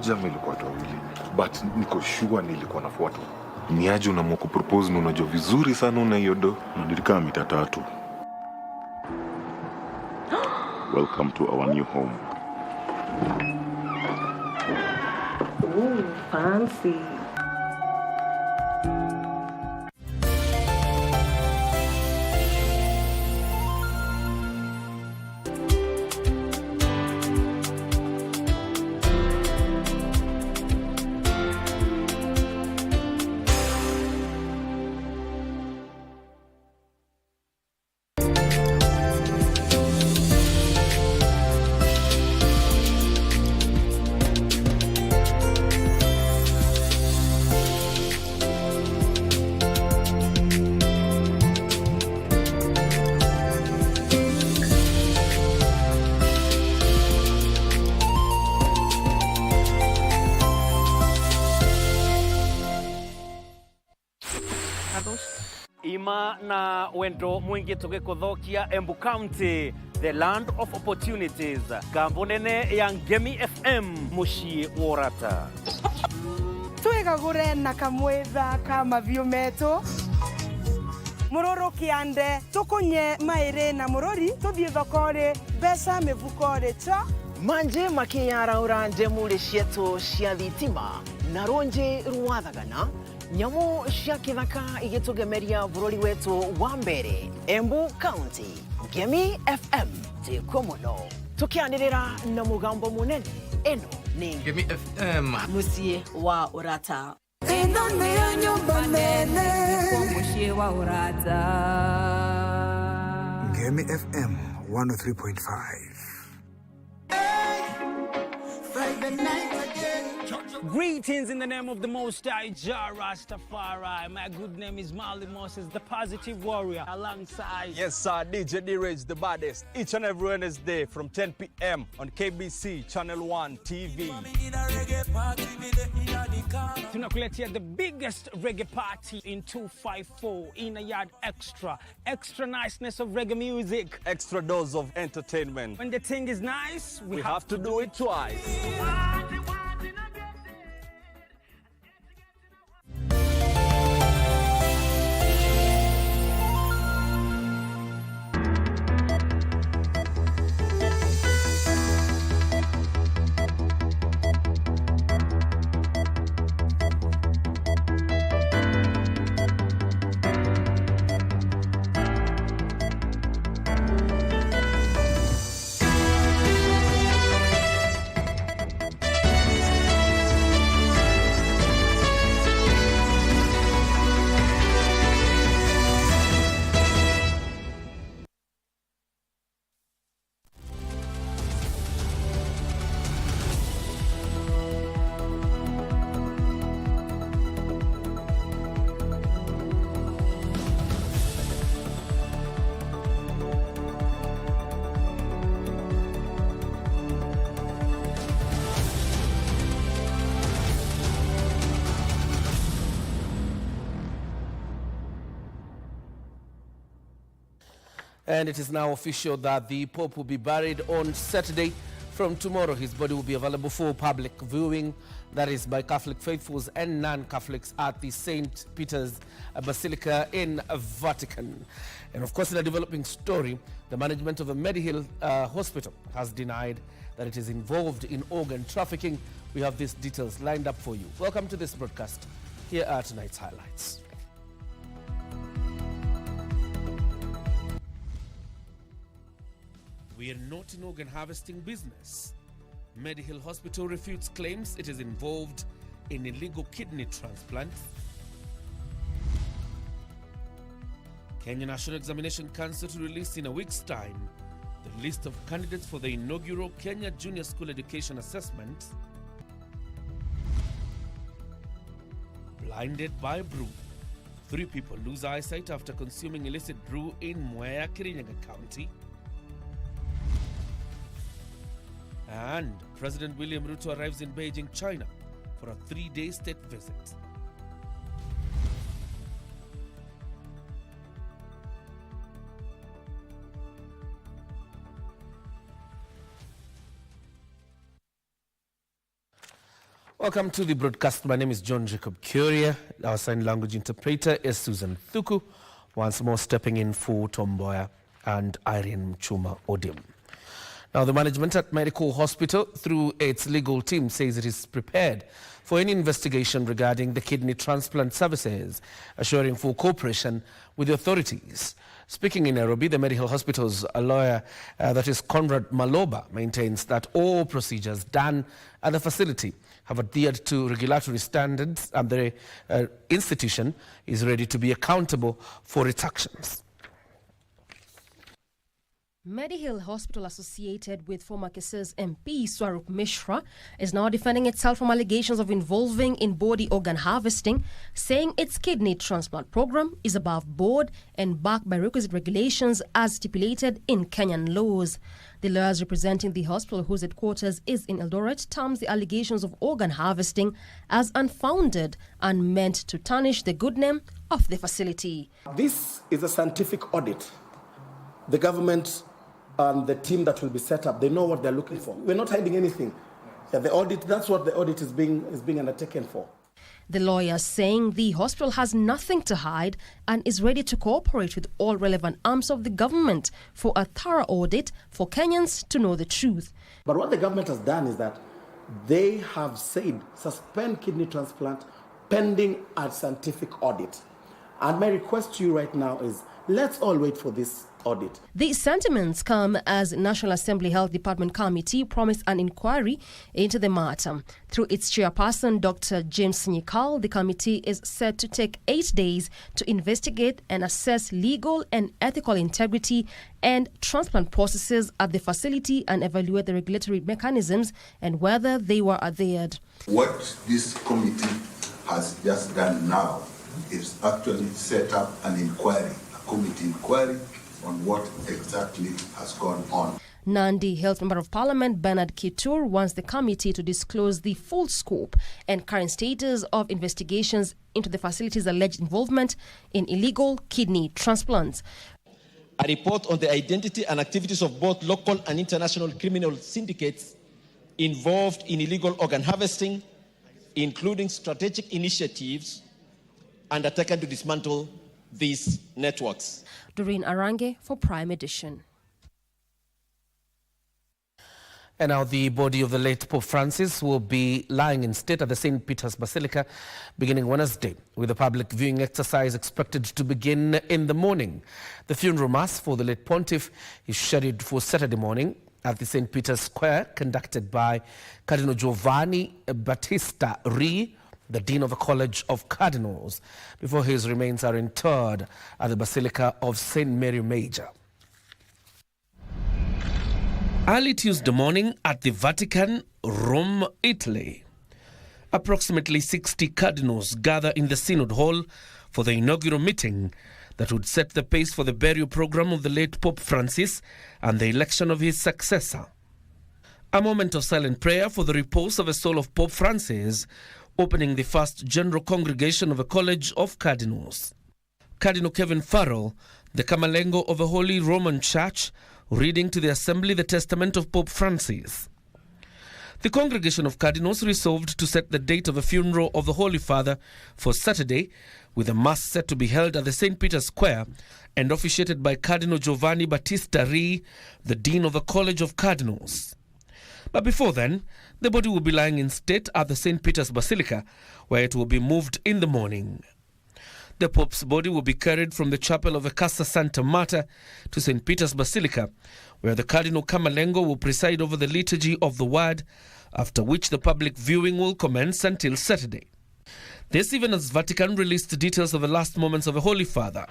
Jamaa ilikuwa watu wawili, but niko sure nilikuwa nafuatwa. Ni aje unaamua kupropose na unajua vizuri sana una hiyo do? Nilikaa mita 3. Welcome to our new home. Ooh, fancy. Ima na wendo mwingi tugikuthokia Embu County, the land of opportunities. Kambunene ya Ngemi FM mushi worata. Twegagure na kamwetha kama vyumeto. Muroro kiande tukunye maire na murori tuthie thokore besa mivukore cha manje makiyara uranje muri cietu cia thitima na ronje ruwathagana nyamu cia kithaka igitugemeria bururi wetu wa mbere. Embu County, Ngemi FM tikomono tukianirira na mugambo munene. Eno ni Ngemi FM musie wa urata. ino ni nyumba nene Musie wa urata. Ngemi FM 103.5. Greetings in the name of the Most High Jah Rastafari. My good name is Marley Moses, the positive warrior, alongside... Yes, sir, DJ D-Rage, the baddest. Each and every Wednesday from 10 p.m. on KBC Channel 1 TV. Tunakuletea the biggest reggae party in 254 in a yard extra. Extra niceness of reggae music. Extra dose of entertainment. When the thing is nice, we have to do it twice. And it is now official that the Pope will be buried on Saturday. From tomorrow, his body will be available for public viewing, that is by Catholic faithfuls and non-Catholics at the St. Peter's Basilica in Vatican. And of course, in a developing story, the management of a Mediheal Hospital has denied that it is involved in organ trafficking. We have these details lined up for you. Welcome to this broadcast. Here are tonight's highlights. We are not in organ harvesting business. Mediheal Hospital refutes claims it is involved in illegal kidney transplants. Kenya National Examination Council to release in a week's time the list of candidates for the inaugural Kenya Junior School Education Assessment. Blinded by brew. 3 people lose eyesight after consuming illicit brew in Mwea, Kirinyaga County. And President William Ruto arrives in Beijing, China for a 3-day state visit. Welcome to the broadcast. My name is John Jacob Kioria. Our sign language interpreter is Susan Thuku, once more stepping in for Tomboya and Irene Mchuma Odim. Now, the management at Mediheal Hospital, through its legal team, says it is prepared for any investigation regarding the kidney transplant services, assuring full cooperation with the authorities. Speaking in Nairobi, the Mediheal Hospital's lawyer, that is Conrad Maloba, maintains that all procedures done at the facility have adhered to regulatory standards, and the institution is ready to be accountable for its actions. Mediheal Hospital, associated with former Keses MP Swarup Mishra, is now defending itself from allegations of involving in body organ harvesting, saying its kidney transplant program is above board and backed by requisite regulations as stipulated in Kenyan laws. The lawyers representing the hospital, whose headquarters is in Eldoret, terms the allegations of organ harvesting as unfounded and meant to tarnish the good name of the facility. This is a scientific audit. The government and the team that will be set up, they know what they're looking for. We're not hiding anything. Yeah, the audit, that's what the audit is being undertaken for. The lawyer saying the hospital has nothing to hide and is ready to cooperate with all relevant arms of the government for a thorough audit for Kenyans to know the truth. But what the government has done is that they have said suspend kidney transplant pending a scientific audit. And my request to you right now is let's all wait for this audit. These sentiments come as National Assembly Health Department Committee promised an inquiry into the matter. Through its chairperson, Dr. James Nyikal, the committee is set to take 8 days to investigate and assess legal and ethical integrity and transplant processes at the facility and evaluate the regulatory mechanisms and whether they were adhered. What this committee has just done now is actually set up an inquiry, a committee inquiry on what exactly has gone on. Nandi Health Member of Parliament Bernard Kitur wants the committee to disclose the full scope and current status of investigations into the facility's alleged involvement in illegal kidney transplants. A report on the identity and activities of both local and international criminal syndicates involved in illegal organ harvesting, including strategic initiatives undertaken to dismantle these networks. Doreen Arange for Prime Edition. And now the body of the late Pope Francis will be lying in state at the St. Peter's Basilica beginning Wednesday, with a public viewing exercise expected to begin in the morning. The funeral mass for the late pontiff is scheduled for Saturday morning at the St. Peter's Square, conducted by Cardinal Giovanni Battista Re, the Dean of the College of Cardinals, before his remains are interred at the Basilica of St. Mary Major. Early Tuesday morning at the Vatican, Rome, Italy, approximately 60 cardinals gather in the Synod Hall for the inaugural meeting that would set the pace for the burial program of the late Pope Francis and the election of his successor. A moment of silent prayer for the repose of the soul of Pope Francis, opening the first general congregation of a college of cardinals. Cardinal Kevin Farrell, the Camerlengo of the Holy Roman Church, reading to the assembly the testament of Pope Francis. The congregation of cardinals resolved to set the date of the funeral of the Holy Father for Saturday, with a mass set to be held at the St. Peter's Square and officiated by Cardinal Giovanni Battista Re, the Dean of the College of Cardinals. But before then, the body will be lying in state at the St. Peter's Basilica, where it will be moved in the morning. The Pope's body will be carried from the chapel of the Casa Santa Marta to St. Peter's Basilica, where the Cardinal Camerlengo will preside over the liturgy of the Word, after which the public viewing will commence until Saturday. This even as Vatican released details of the last moments of the Holy Father.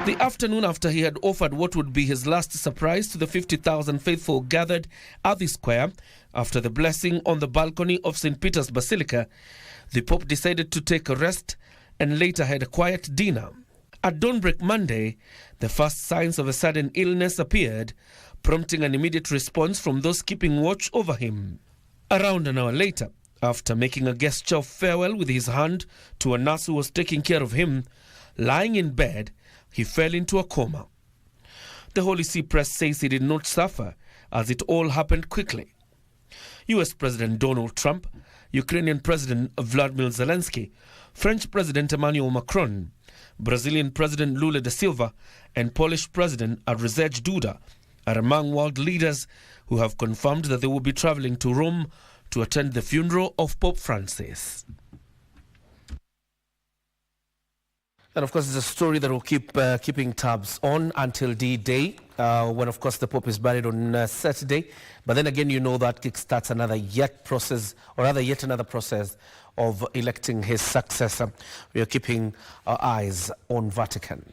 The afternoon after he had offered what would be his last surprise to the 50,000 faithful gathered at the square after the blessing on the balcony of St. Peter's Basilica, the Pope decided to take a rest and later had a quiet dinner. At dawnbreak Monday, the first signs of a sudden illness appeared, prompting an immediate response from those keeping watch over him. Around an hour later, after making a gesture of farewell with his hand to a nurse who was taking care of him, lying in bed, he fell into a coma. The Holy See Press says he did not suffer, as it all happened quickly. US President Donald Trump, Ukrainian President Vladimir Zelensky, French President Emmanuel Macron, Brazilian President Lula da Silva, and Polish President Andrzej Duda are among world leaders who have confirmed that they will be traveling to Rome to attend the funeral of Pope Francis. And of course, it's a story that will keep keeping tabs on until D-Day, when of course the Pope is buried on Saturday. But then again, you know that kickstarts yet another process of electing his successor. We are keeping our eyes on Vatican.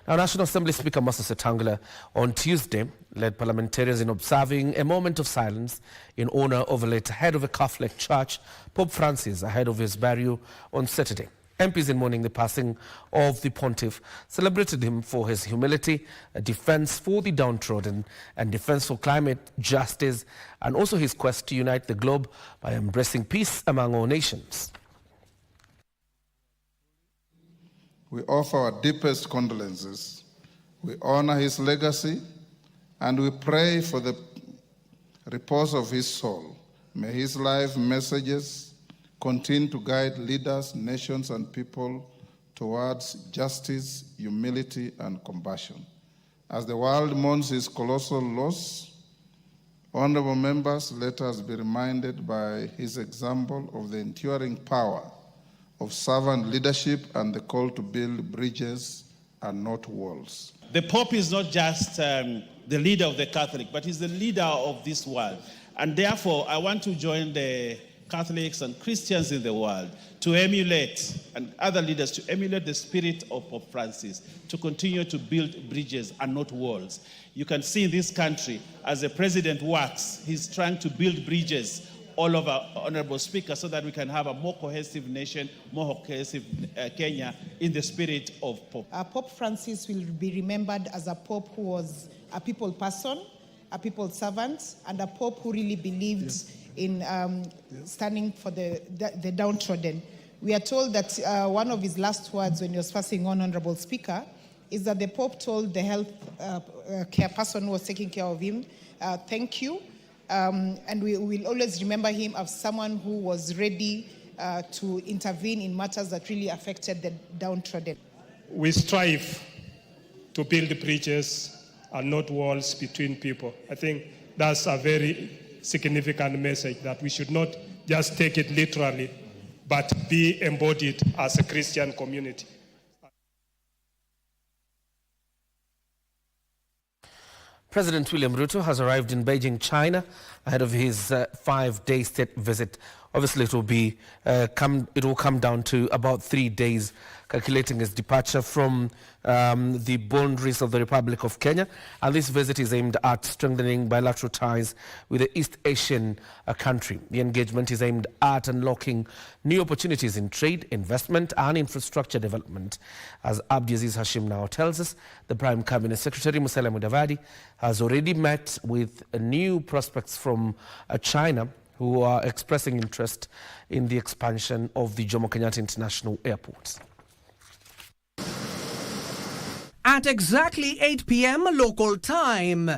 Now, National Assembly Speaker Moses Wetangula on Tuesday led parliamentarians in observing a moment of silence in honor of the late head of a Catholic church, Pope Francis, ahead of his burial on Saturday. MPs in mourning the passing of the pontiff celebrated him for his humility, a defense for the downtrodden, and defense for climate justice, and also his quest to unite the globe by embracing peace among all nations. We offer our deepest condolences. We honor his legacy, and we pray for the repose of his soul. May his life messages continue to guide leaders, nations, and people towards justice, humility, and compassion. As the world mourns his colossal loss, honorable members, let us be reminded by his example of the enduring power of servant leadership and the call to build bridges and not walls. The Pope is not just the leader of the Catholic, but he's the leader of this world. And therefore, I want to join the Catholics and Christians in the world to emulate, and other leaders to emulate the spirit of Pope Francis, to continue to build bridges and not walls. You can see in this country, as the president works, he's trying to build bridges all over, Honorable Speaker, so that we can have a more cohesive nation, more cohesive Kenya in the spirit of Pope. Pope Francis will be remembered as a Pope who was a people person, a people servant, and a Pope who really believed in standing for the downtrodden. We are told that one of his last words when he was passing on, Honorable Speaker, is that the Pope told the health care person who was taking care of him, thank you, and we will always remember him as someone who was ready to intervene in matters that really affected the downtrodden. We strive to build bridges and not walls between people. I think that's a very significant message, that we should not just take it literally, but be embodied as a Christian community. President William Ruto has arrived in Beijing, China, ahead of his 5-day state visit. Obviously, it will come down to about 3 days, calculating his departure from the boundaries of the Republic of Kenya. And this visit is aimed at strengthening bilateral ties with the East Asian country. The engagement is aimed at unlocking new opportunities in trade, investment, and infrastructure development. As Abdiaziz Hashim now tells us, the Prime Cabinet Secretary Musalia Mudavadi has already met with new prospects from China who are expressing interest in the expansion of the Jomo Kenyatta International Airport. At exactly 8 p.m. local time,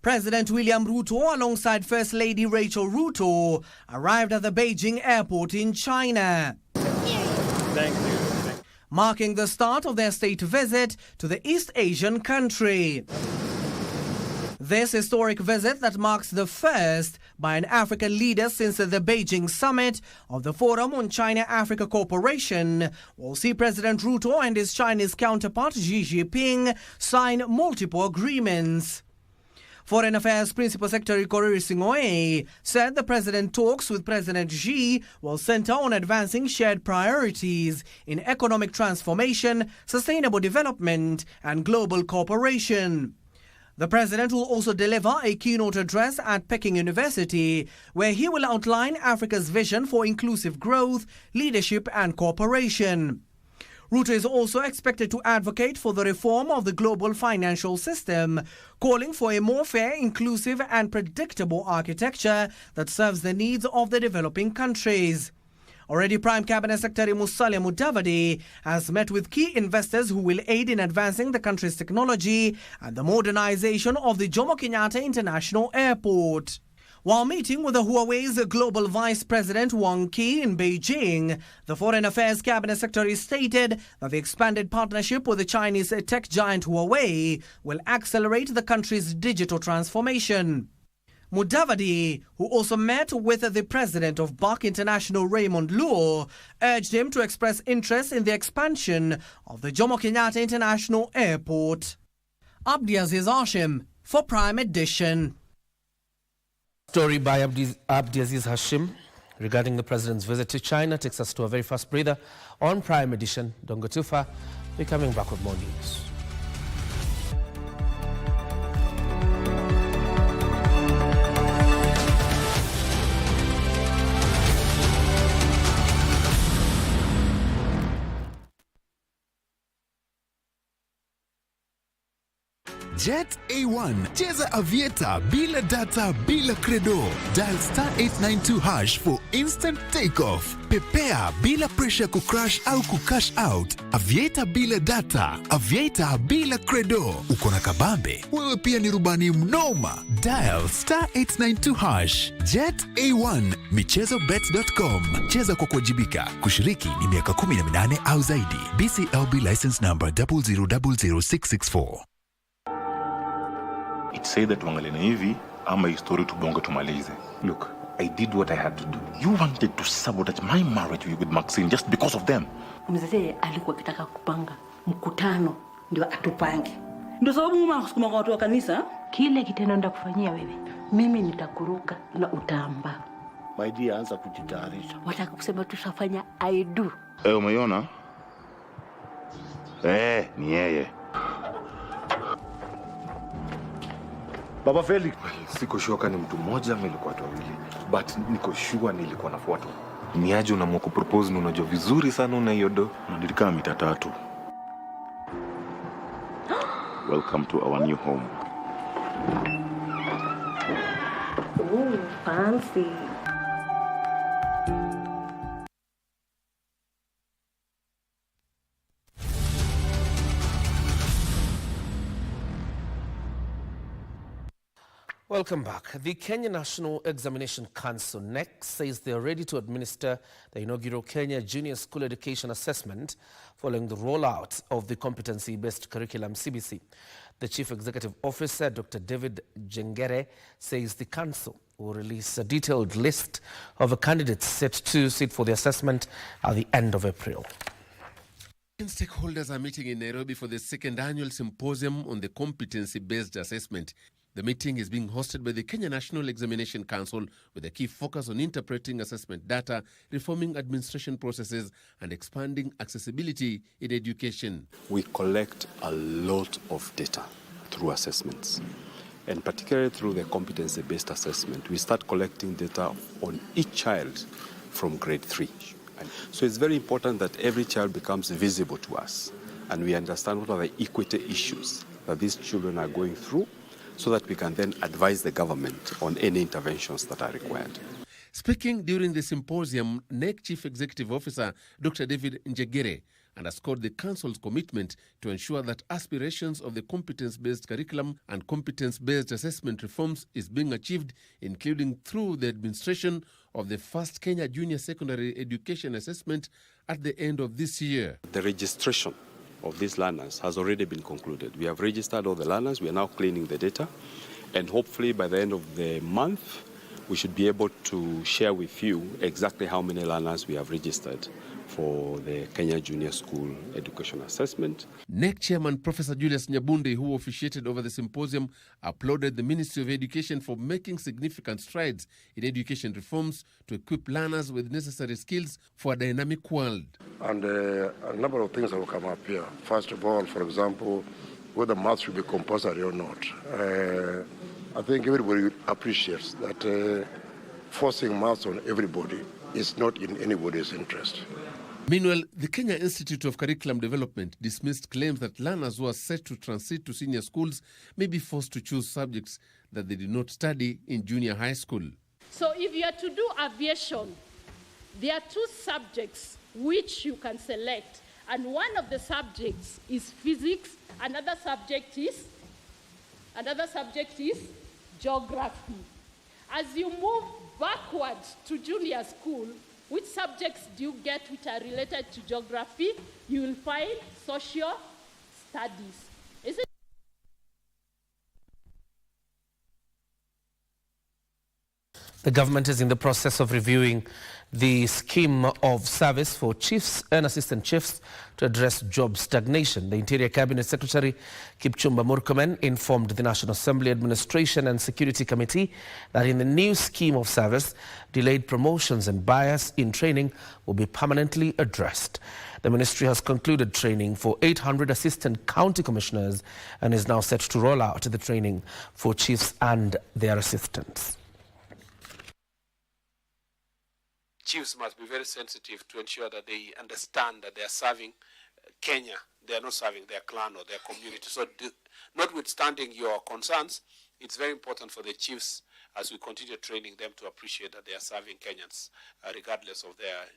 President William Ruto alongside First Lady Rachel Ruto arrived at the Beijing airport in China. Thank you. Marking the start of their state visit to the East Asian country. This historic visit that marks the first by an African leader since the Beijing summit of the Forum on China-Africa Cooperation will see President Ruto and his Chinese counterpart Xi Jinping sign multiple agreements. Foreign Affairs Principal Secretary Kioria Sing'oei said the president talks with President Xi will center on advancing shared priorities in economic transformation, sustainable development, and global cooperation. The president will also deliver a keynote address at Peking University, where he will outline Africa's vision for inclusive growth, leadership, and cooperation. Ruto is also expected to advocate for the reform of the global financial system, calling for a more fair, inclusive, and predictable architecture that serves the needs of the developing countries. Already, Prime Cabinet Secretary Musalia Mudavadi has met with key investors who will aid in advancing the country's technology and the modernization of the Jomo Kenyatta International Airport. While meeting with the Huawei's global vice president Wang Qi in Beijing, the Foreign Affairs Cabinet Secretary stated that the expanded partnership with the Chinese tech giant Huawei will accelerate the country's digital transformation. Mudavadi, who also met with the president of BAC International Raymond Luo, urged him to express interest in the expansion of the Jomo Kenyatta International Airport. Abdiaziz Hashim for Prime Edition. Story by Abdiaziz Hashim regarding the president's visit to China takes us to a very fast breather on Prime Edition. Don't go too far. We're coming back with more news. Jet A1. Cheza Aviator bila data, bila credo. Dial *892# for instant takeoff. Pepea bila pressure kucrash au kucash out. Aviator bila data. Aviator bila credo. Uko na kabambe? Wewe pia ni rubani mnoma. Dial *892#. Jet A1. Michezobet.com. Cheza kwa kuwajibika. Kushiriki ni miaka 18 au zaidi. BCLB license number 0000664. It's say that tuangalie na hivi ama history tubonge tumalize. Look, I did what I had to do. You wanted to sabotage my marriage with Maxine just because of them. Mzee alikuwa akitaka kupanga mkutano ndio atupange. Ndio sababu mama kusukuma kwa watu wa kanisa. Kile kitendo ndakufanyia wewe. Mimi nitakuruka na utamba. My dear, anza kujitayarisha. Wataka kusema tushafanya I do. Umeiona? Ni yeye. Baba Felix, siko sure ni mtu mmoja ama ilikuwa watu wawili, but niko sure nilikuwa nafuatwa. Ni aje unaamua kupropose na unajua vizuri sana una hiyo do? Nilikaa mita 3. Welcome to our new home. Ooh, fancy. Welcome back. The Kenya National Examination Council, NEC, says they are ready to administer the inaugural Kenya Junior School Education Assessment following the rollout of the competency-based curriculum CBC. The Chief Executive Officer, Dr. David Jengere, says the council will release a detailed list of candidates set to sit for the assessment at the end of April. Stakeholders are meeting in Nairobi for the second annual symposium on the competency-based assessment. The meeting is being hosted by the Kenya National Examination Council with a key focus on interpreting assessment data, reforming administration processes, and expanding accessibility in education. We collect a lot of data through assessments, and particularly through the competency-based assessment. We start collecting data on each child from grade 3. So it's very important that every child becomes visible to us, and we understand what are the equity issues that these children are going through, so that we can then advise the government on any interventions that are required. Speaking during the symposium, NEC Chief Executive Officer Dr. David Njegere underscored the Council's commitment to ensure that aspirations of the competence-based curriculum and competence-based assessment reforms is being achieved, including through the administration of the first Kenya Junior Secondary Education Assessment at the end of this year. The registration of these learners has already been concluded. We have registered all the learners. We are now cleaning the data. And hopefully by the end of the month, we should be able to share with you exactly how many learners we have registered for the Kenya Junior School Education Assessment. NEC Chairman Professor Julius Nyabundi, who officiated over the symposium, applauded the Ministry of Education for making significant strides in education reforms to equip learners with necessary skills for a dynamic world. And a number of things that will come up here. First of all, for example, whether maths should be compulsory or not. I think everybody appreciates that forcing maths on everybody is not in anybody's interest. Meanwhile, the Kenya Institute of Curriculum Development dismissed claims that learners who are set to transit to senior schools may be forced to choose subjects that they did not study in junior high school. So if you are to do aviation, there are 2 subjects which you can select, and one of the subjects is physics, another subject is geography. As you move backward to junior school, which subjects do you get which are related to geography? You will find social studies. Is it? The government is in the process of reviewing the scheme of service for chiefs and assistant chiefs to address job stagnation. The Interior Cabinet Secretary Kipchumba Murkomen informed the National Assembly Administration and Security Committee that in the new scheme of service, delayed promotions and bias in training will be permanently addressed. The ministry has concluded training for 800 assistant county commissioners and is now set to roll out the training for chiefs and their assistants. Chiefs must be very sensitive to ensure that they understand that they are serving Kenya. They are not serving their clan or their community. So notwithstanding your concerns, it's very important for the chiefs as we continue training them to appreciate that they are serving Kenyans regardless of their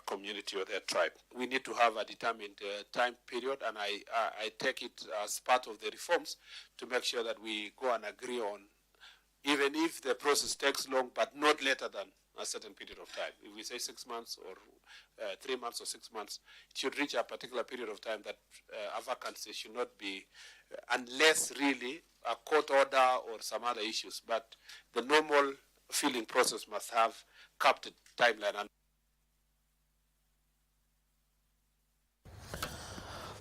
community or their tribe. We need to have a determined time period, and I take it as part of the reforms to make sure that we go and agree on, even if the process takes long, but not later than a certain period of time. If we say 6 months or 3 months or 6 months, it should reach a particular period of time that a vacancy should not be, unless really a court order or some other issues. But the normal filling process must have capped timeline.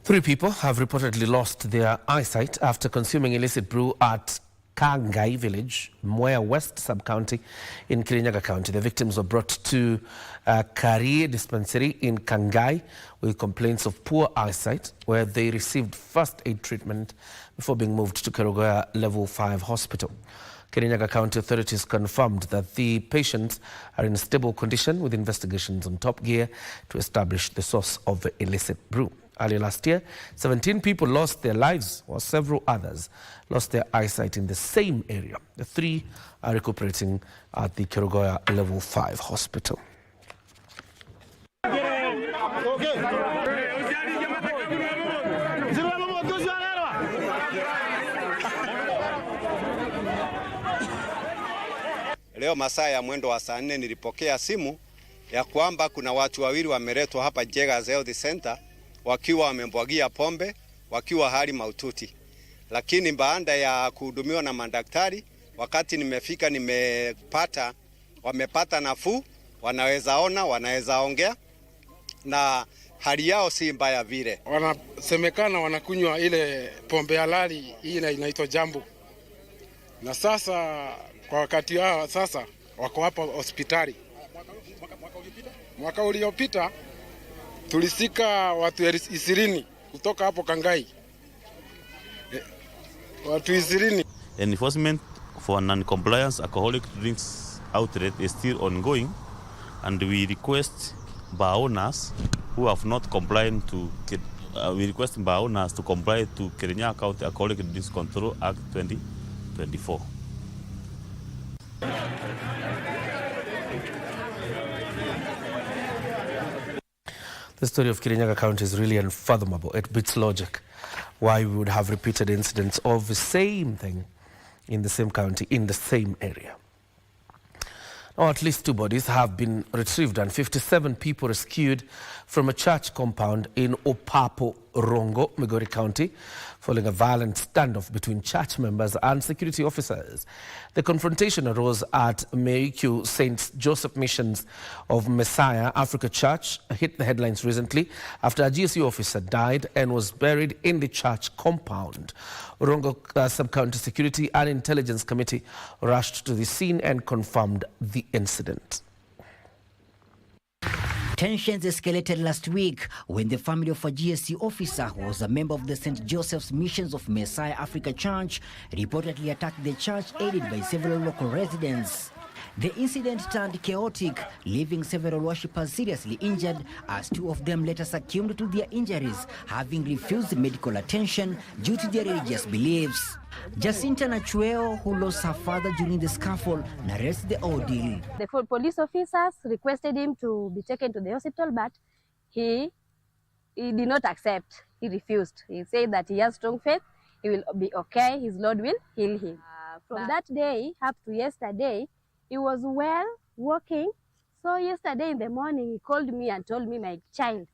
3 people have reportedly lost their eyesight after consuming illicit brew at Kangai village, Mwea West sub-county in Kirinyaga County. The victims were brought to Kioria dispensary in Kangai with complaints of poor eyesight, where they received first aid treatment before being moved to Kioria Level 5 Hospital. Kirinyaga County authorities confirmed that the patients are in stable condition, with investigations on top gear to establish the source of the illicit brew. Earlier last year, 17 people lost their lives, while several others lost their eyesight in the same area. The 3 are recuperating at the Kioria Level 5 Hospital. Leo masaa ya mwendo wa saa 4 nilipokea simu ya kwamba kuna watu wawili wameletwa hapa Jega Health Center wakiwa wamembwagia pombe, wakiwa hali mahututi. Lakini baada ya kuhudumiwa na madaktari, wakati nimefika wamepata nafuu, wanaweza ona, wanaweza ongea na hali yao si mbaya vile. Wanasemekana wanakunywa ile pombe halali, hii inaitwa jambu. Na sasa kwa wakati wao sasa wako hapa hospitali. Mwaka uliopita tulisika watu 20 kutoka hapo Kangai. Watu 20. Enforcement for non-compliance alcoholic drinks outlet is still ongoing, and we request bar owners who have not complied to comply to Kirinyaga County Alcoholic Drinks Control Act 2024. The story of Kirinyaga County is really unfathomable. It beats logic. Why we would have repeated incidents of the same thing in the same county, in the same area. Now, at least 2 bodies have been retrieved and 57 people rescued from a church compound in Opapo, Rongo, Migori County, following a violent standoff between church members and security officers. The confrontation arose at Mediheal St. Joseph Missions of Messiah Africa Church, hit the headlines recently after a GSU officer died and was buried in the church compound. Rongo Sub-County Security and Intelligence Committee rushed to the scene and confirmed the incident. Tensions escalated last week when the family of a GSC officer who was a member of the St. Joseph's Missions of Messiah Africa Church reportedly attacked the church, aided by several local residents. The incident turned chaotic, leaving several worshippers seriously injured, as 2 of them later succumbed to their injuries, having refused medical attention due to their religious beliefs. Jacinta Nachueo, who lost her father during the scuffle, narrates the ordeal. The police officers requested him to be taken to the hospital, but he did not accept. He refused. He said that he has strong faith, he will be okay, his Lord will heal him. From that day up to yesterday, He was well, working. So yesterday in the morning, he called me and told me, my child,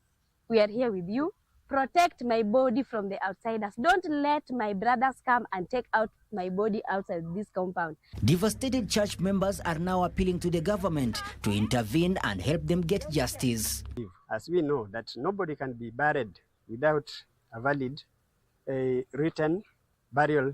we are here with you. Protect my body from the outsiders. Don't let my brothers come and take out my body outside this compound. Devastated church members are now appealing to the government to intervene and help them get justice. As we know that nobody can be buried without a valid written burial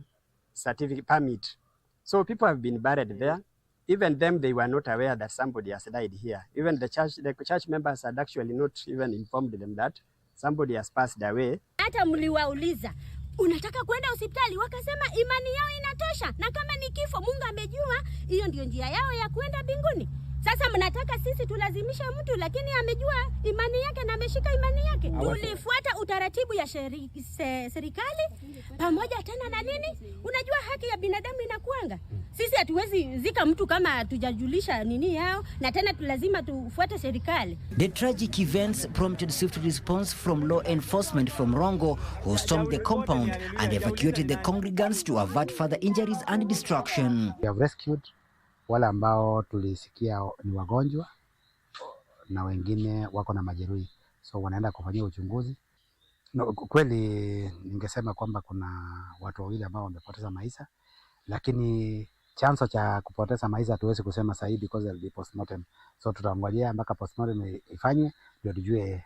certificate permit. So people have been buried there. Even them, they were not aware that somebody has died here. Even the church members had actually not even informed them that somebody has passed away. Hata mliwauliza, unataka kwenda hospitali? Wakasema imani yao inatosha. Na kama ni kifo, Mungu amejua, hiyo ndio njia yao ya kwenda mbinguni. Sasa mnataka sisi tulazimisha mtu, lakini amejua imani yake na ameshika imani yake. Tulifuata utaratibu ya serikali pamoja tena na nini? Unajua haki ya binadamu inakuanga. Sisi hatuwezi zika mtu kama hatujajulisha nini yao, na tena lazima tufuate serikali. The tragic events prompted swift response from law enforcement from Rongo, who stormed the compound and evacuated the congregants to avert further injuries and destruction. We have rescued wale ambao tulisikia ni wagonjwa na wengine wako na majeruhi, so wanaenda kufanyia uchunguzi. No, kweli ningesema kwamba kuna watu wawili ambao wamepoteza maisha, lakini chanzo cha kupoteza maisha hatuwezi kusema sahihi because of the postmortem. So tutangojea mpaka postmortem ifanywe ndio tujue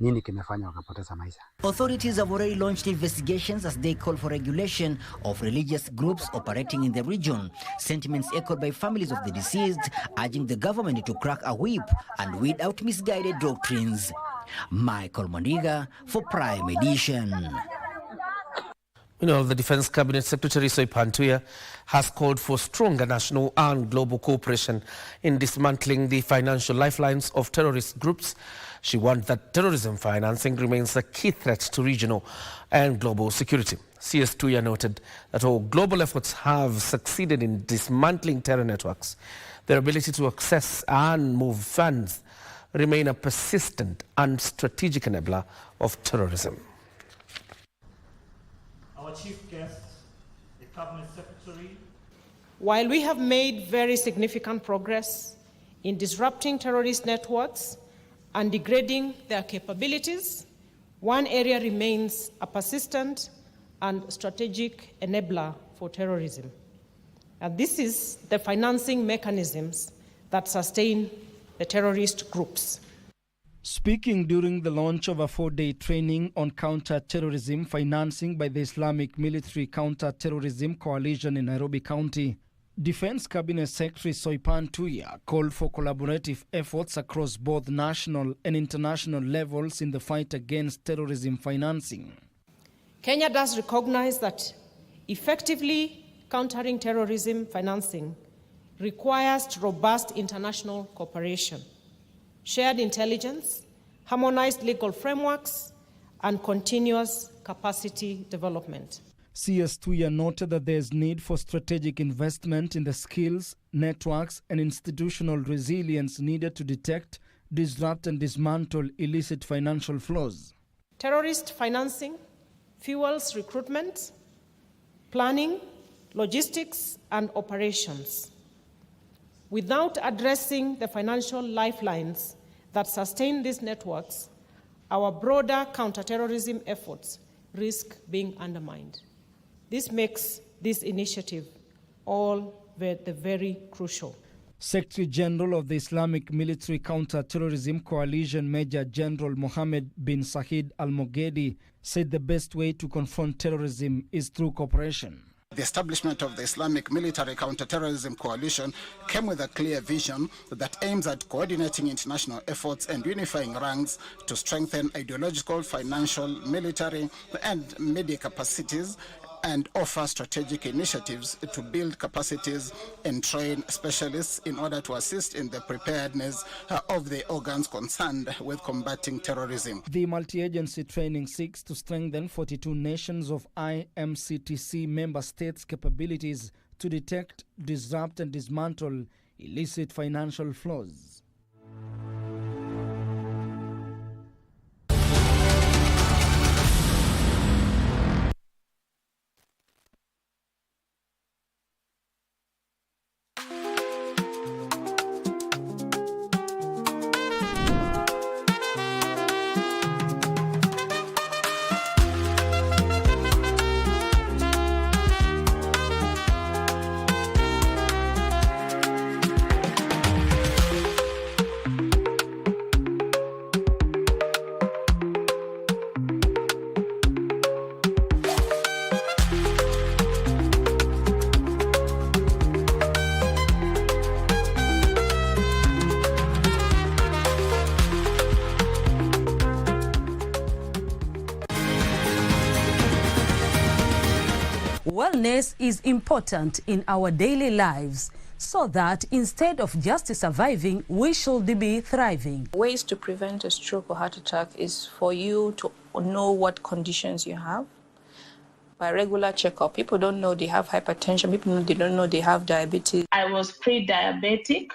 nini kimefanya wakapoteza maisha. Authorities have already launched investigations as they call for regulation of religious groups operating in the region. Sentiments echoed by families of the deceased, urging the government to crack a whip and weed out misguided doctrines. Michael Mondiga for Prime Edition. The Defense Cabinet Secretary Soipan Tuya has called for stronger national and global cooperation in dismantling the financial lifelines of terrorist groups. She warned that terrorism financing remains a key threat to regional and global security. CS Tuya noted that all global efforts have succeeded in dismantling terror networks. Their ability to access and move funds remain a persistent and strategic enabler of terrorism. Our chief guest, the Cabinet Secretary. While we have made very significant progress in disrupting terrorist networks and degrading their capabilities, one area remains a persistent and strategic enabler for terrorism. And this is the financing mechanisms that sustain the terrorist groups. Speaking during the launch of a 4-day training on counter-terrorism financing by the Islamic Military Counter-terrorism Coalition in Nairobi County, Defense Cabinet Secretary Soipan Tuya called for collaborative efforts across both national and international levels in the fight against terrorism financing. Kenya does recognize that effectively countering terrorism financing requires robust international cooperation, shared intelligence, harmonized legal frameworks, and continuous capacity development. CS Tuya noted that there is need for strategic investment in the skills, networks, and institutional resilience needed to detect, disrupt, and dismantle illicit financial flows. Terrorist financing fuels recruitment, planning, logistics, and operations. Without addressing the financial lifelines that sustain these networks, our broader counterterrorism efforts risk being undermined. This makes this initiative all very crucial. Secretary General of the Islamic Military Counter-terrorism Coalition, Major General Mohammed bin Sahid Al-Mogedi, said the best way to confront terrorism is through cooperation. The establishment of the Islamic Military Counter-terrorism Coalition came with a clear vision that aims at coordinating international efforts and unifying ranks to strengthen ideological, financial, military, and media capacities and offer strategic initiatives to build capacities and train specialists in order to assist in the preparedness of the organs concerned with combating terrorism. The multi-agency training seeks to strengthen 42 nations of IMCTC member states' capabilities to detect, disrupt, and dismantle illicit financial flows. Mindfulness is important in our daily lives so that instead of just surviving, we should be thriving. Ways to prevent a stroke or heart attack is for you to know what conditions you have. By regular checkup, people don't know they have hypertension, they don't know they have diabetes. I was pre-diabetic.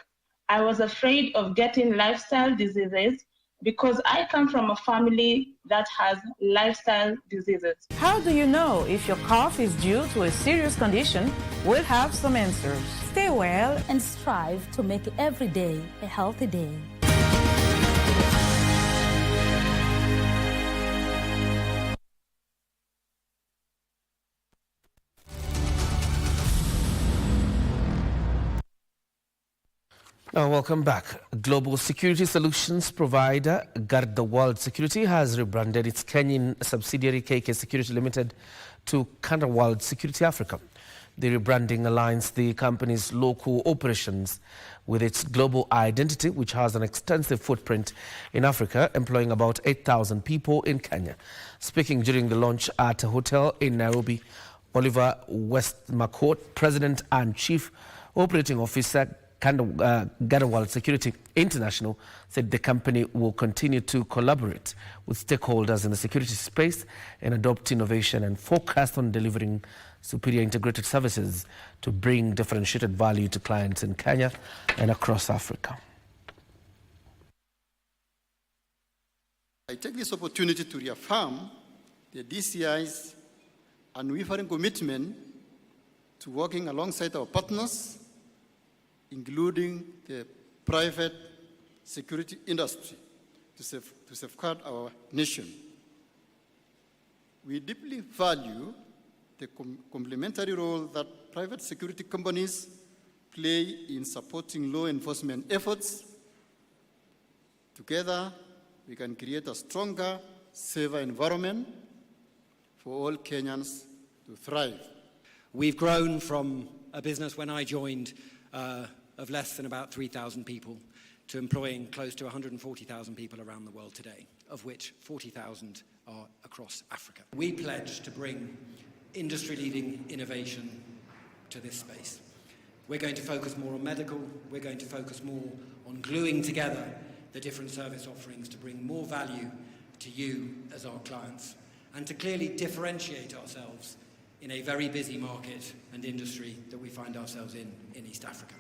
I was afraid of getting lifestyle diseases because I come from a family that has lifestyle diseases. How do you know if your cough is due to a serious condition? We'll have some answers. Stay well and strive to make every day a healthy day. Now, welcome back. Global security solutions provider Guard the World Security has rebranded its Kenyan subsidiary KK Security Limited to Counter World Security Africa. The rebranding aligns the company's local operations with its global identity, which has an extensive footprint in Africa, employing about 8,000 people in Kenya. Speaking during the launch at a hotel in Nairobi, Oliver Westmacott, President and Chief Operating Officer Guard World Security International, said the company will continue to collaborate with stakeholders in the security space and adopt innovation and focus on delivering superior integrated services to bring differentiated value to clients in Kenya and across Africa. I take this opportunity to reaffirm the DCI's unwavering commitment to working alongside our partners, including the private security industry, to safeguard our nation. We deeply value the complementary role that private security companies play in supporting law enforcement efforts. Together, we can create a stronger, safer environment for all Kenyans to thrive. We've grown from a business when I joined of less than about 3,000 people to employing close to 140,000 people around the world today, of which 40,000 are across Africa. We pledge to bring industry-leading innovation to this space. We're going to focus more on medical, we're going to focus more on gluing together the different service offerings to bring more value to you as our clients, and to clearly differentiate ourselves in a very busy market and industry that we find ourselves in East Africa.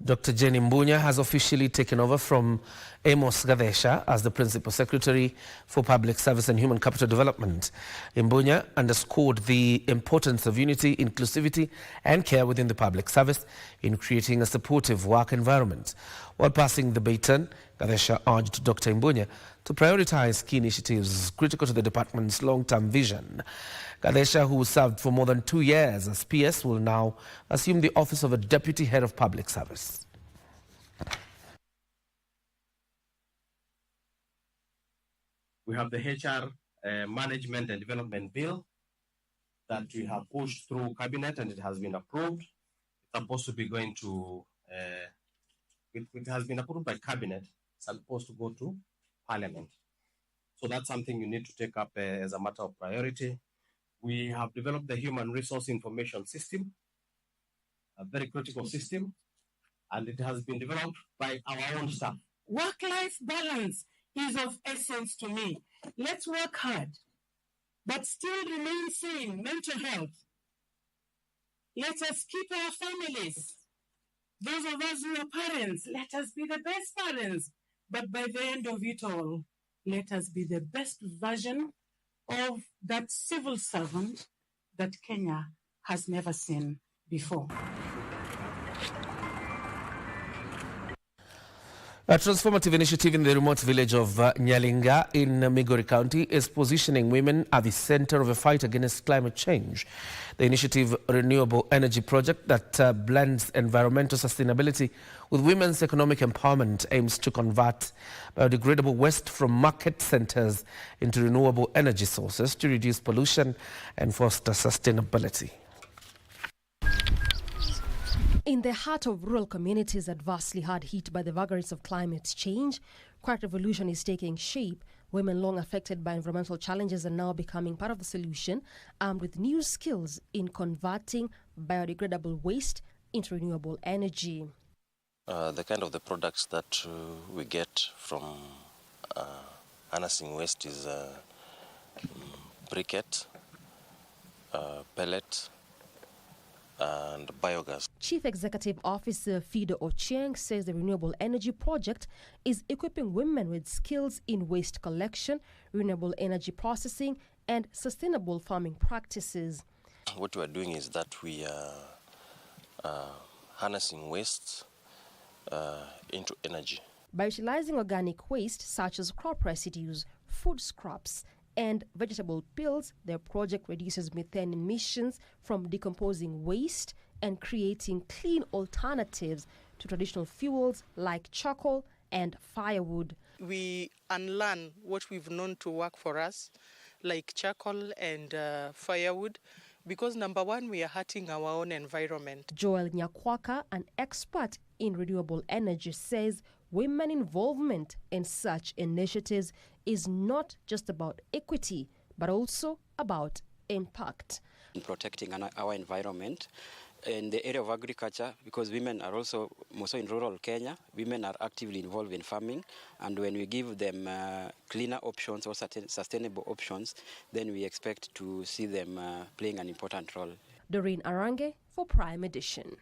Dr. Jenny Mbunya has officially taken over from Amos Gadesha as the Principal Secretary for Public Service and Human Capital Development. Mbunya underscored the importance of unity, inclusivity and care within the public service in creating a supportive work environment. While passing the baton, Gadesha urged Dr. Mbunya to prioritize key initiatives critical to the department's long-term vision. Gadesha, who served for more than 2 years as PS, will now assume the office of a Deputy Head of Public Service. We have the HR Management and Development Bill that we have pushed through Cabinet and it has been approved. It's supposed to be going to, it has been approved by Cabinet. It's supposed to go to Parliament. So that's something you need to take up as a matter of priority. We have developed the Human Resource Information System, a very critical system, and it has been developed by our own staff. Work-life balance is of essence to me. Let's work hard, but still remain sane. Mental health. Let us keep our families. Those of us who are parents, let us be the best parents. But by the end of it all, let us be the best version of that civil servant that Kenya has never seen before. A transformative initiative in the remote village of Nyalinga in Migori County is positioning women at the center of a fight against climate change. The initiative Renewable Energy Project that blends environmental sustainability with women's economic empowerment aims to convert biodegradable waste from market centers into renewable energy sources to reduce pollution and foster sustainability. In the heart of rural communities adversely hard hit by the vagaries of climate change, quiet revolution is taking shape Women long affected by environmental challenges are now becoming part of the solution, armed with new skills in converting biodegradable waste into renewable energy. The kind of the products that we get from harnessing waste is briquette, pellet, and biogas. Chief Executive Officer Fido Ochieng says the renewable energy project is equipping women with skills in waste collection, renewable energy processing, and sustainable farming practices. What we are doing is that we are harnessing waste into energy. By utilizing organic waste such as crop residues, food scraps, and vegetable peels, the project reduces methane emissions from decomposing waste and creating clean alternatives to traditional fuels like charcoal and firewood. We unlearn what we've known to work for us, like charcoal and firewood, because number one, we are hurting our own environment. Joel Nyakwaka, an expert in renewable energy, says women involvement in such initiatives is not just about equity, but also about impact. In protecting our environment in the area of agriculture, because women are also in rural Kenya, women are actively involved in farming, and when we give them cleaner options or sustainable options, then we expect to see them playing an important role. Doreen Arange for Prime Edition.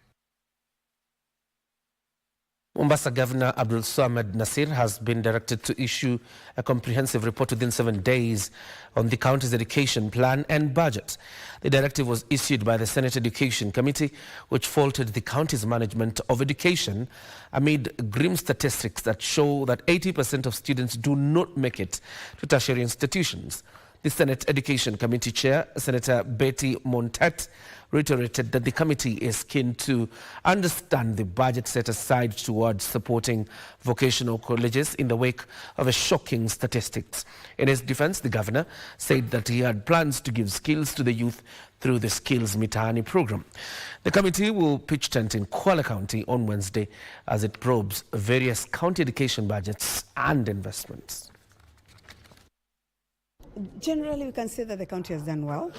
Mombasa Governor Abdul Swamad Nasir has been directed to issue a comprehensive report within 7 days on the county's education plan and budget. The directive was issued by the Senate Education Committee, which faulted the county's management of education amid grim statistics that show that 80% of students do not make it to tertiary institutions. The Senate Education Committee Chair, Senator Betty Montet, reiterated that the committee is keen to understand the budget set aside towards supporting vocational colleges in the wake of a shocking statistics. In his defense, the governor said that he had plans to give skills to the youth through the Skills Mitaani program. The committee will pitch tent in Kwale County on Wednesday as it probes various county education budgets and investments. Generally, we can say that the county has done well.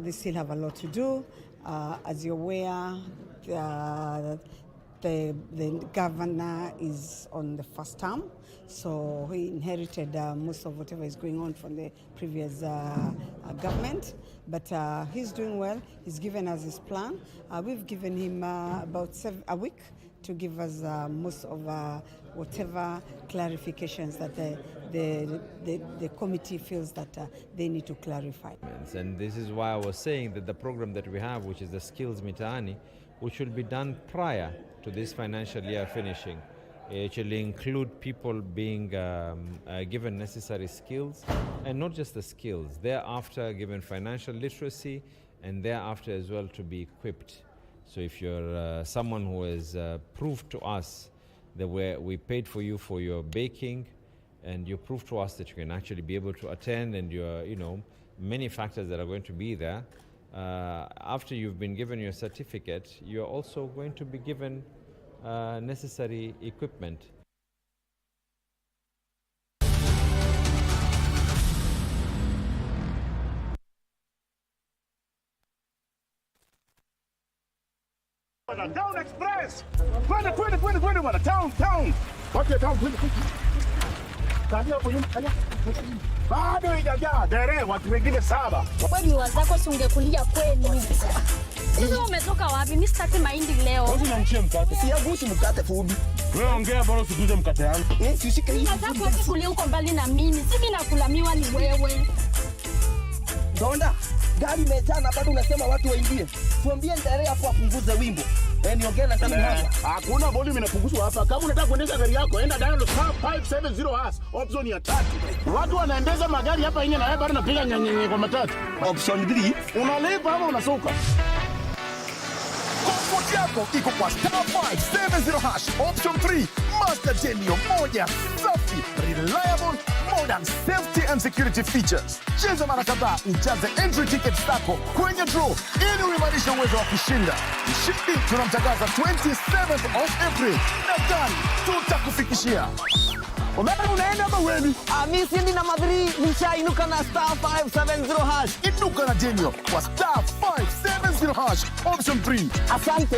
They still have a lot to do. As you're aware, the governor is on the first term, so he inherited most of whatever is going on from the previous government. But he's doing well. He's given us his plan. We've given him about a week to give us most of whatever clarifications that the committee feels that they need to clarify. And this is why I was saying that the program that we have, which is the Skills Mitaani, which should be done prior to this financial year finishing. It should include people being given necessary skills, and not just the skills, thereafter given financial literacy, and thereafter as well to be equipped. So if you're someone who has proved to us that we paid for you for your baking, and you prove to us that you can actually be able to attend, and you're, many factors that are going to be there. After you've been given your certificate, you're also going to be given necessary equipment. Town Express! Twende bwana, town! Watu ya town, twende. Bado haijajaa, dere, watu wengine 7. Kwani wazako si ungekulia kwenu? Sasa umetoka wapi? Mimi sitaki mahindi leo. Wewe unanichia mkate. Siagushi mkate fubi. Wewe ongea bora usikuze mkate yangu. Usishike hivi. Wazako kulia uko mbali na mimi. Sisi nakulamiwa ni wewe. Donda, gari imejaa na bado unasema watu waingie. Tuambie ndare hapo apunguze wimbo. Niongee na sana hapa. Hakuna volume inapunguzwa hapa. Kama unataka kuendesha gari yako, enda dial *570#. Option ya 3. Watu wanaendesha magari hapa nje na wewe bado unapiga nyanyenye kwa matatu. Option 3, unalipa ama unasuka? Comfort yako iko kwa *570#. Option 3, Master Genio moja safi, reliable, modern safety and security features. Cheza mara kadhaa ujaze entry tickets zako kwenye draw ili uimarishe uwezo wa kushinda. Mshindi tunamtangaza 27th of April na gari tutakufikishia. Omera unaenda maweni. Mimi siendi na madri, nishainuka na star 570 hash. Inuka na Daniel kwa star 570 hash option 3. Asante.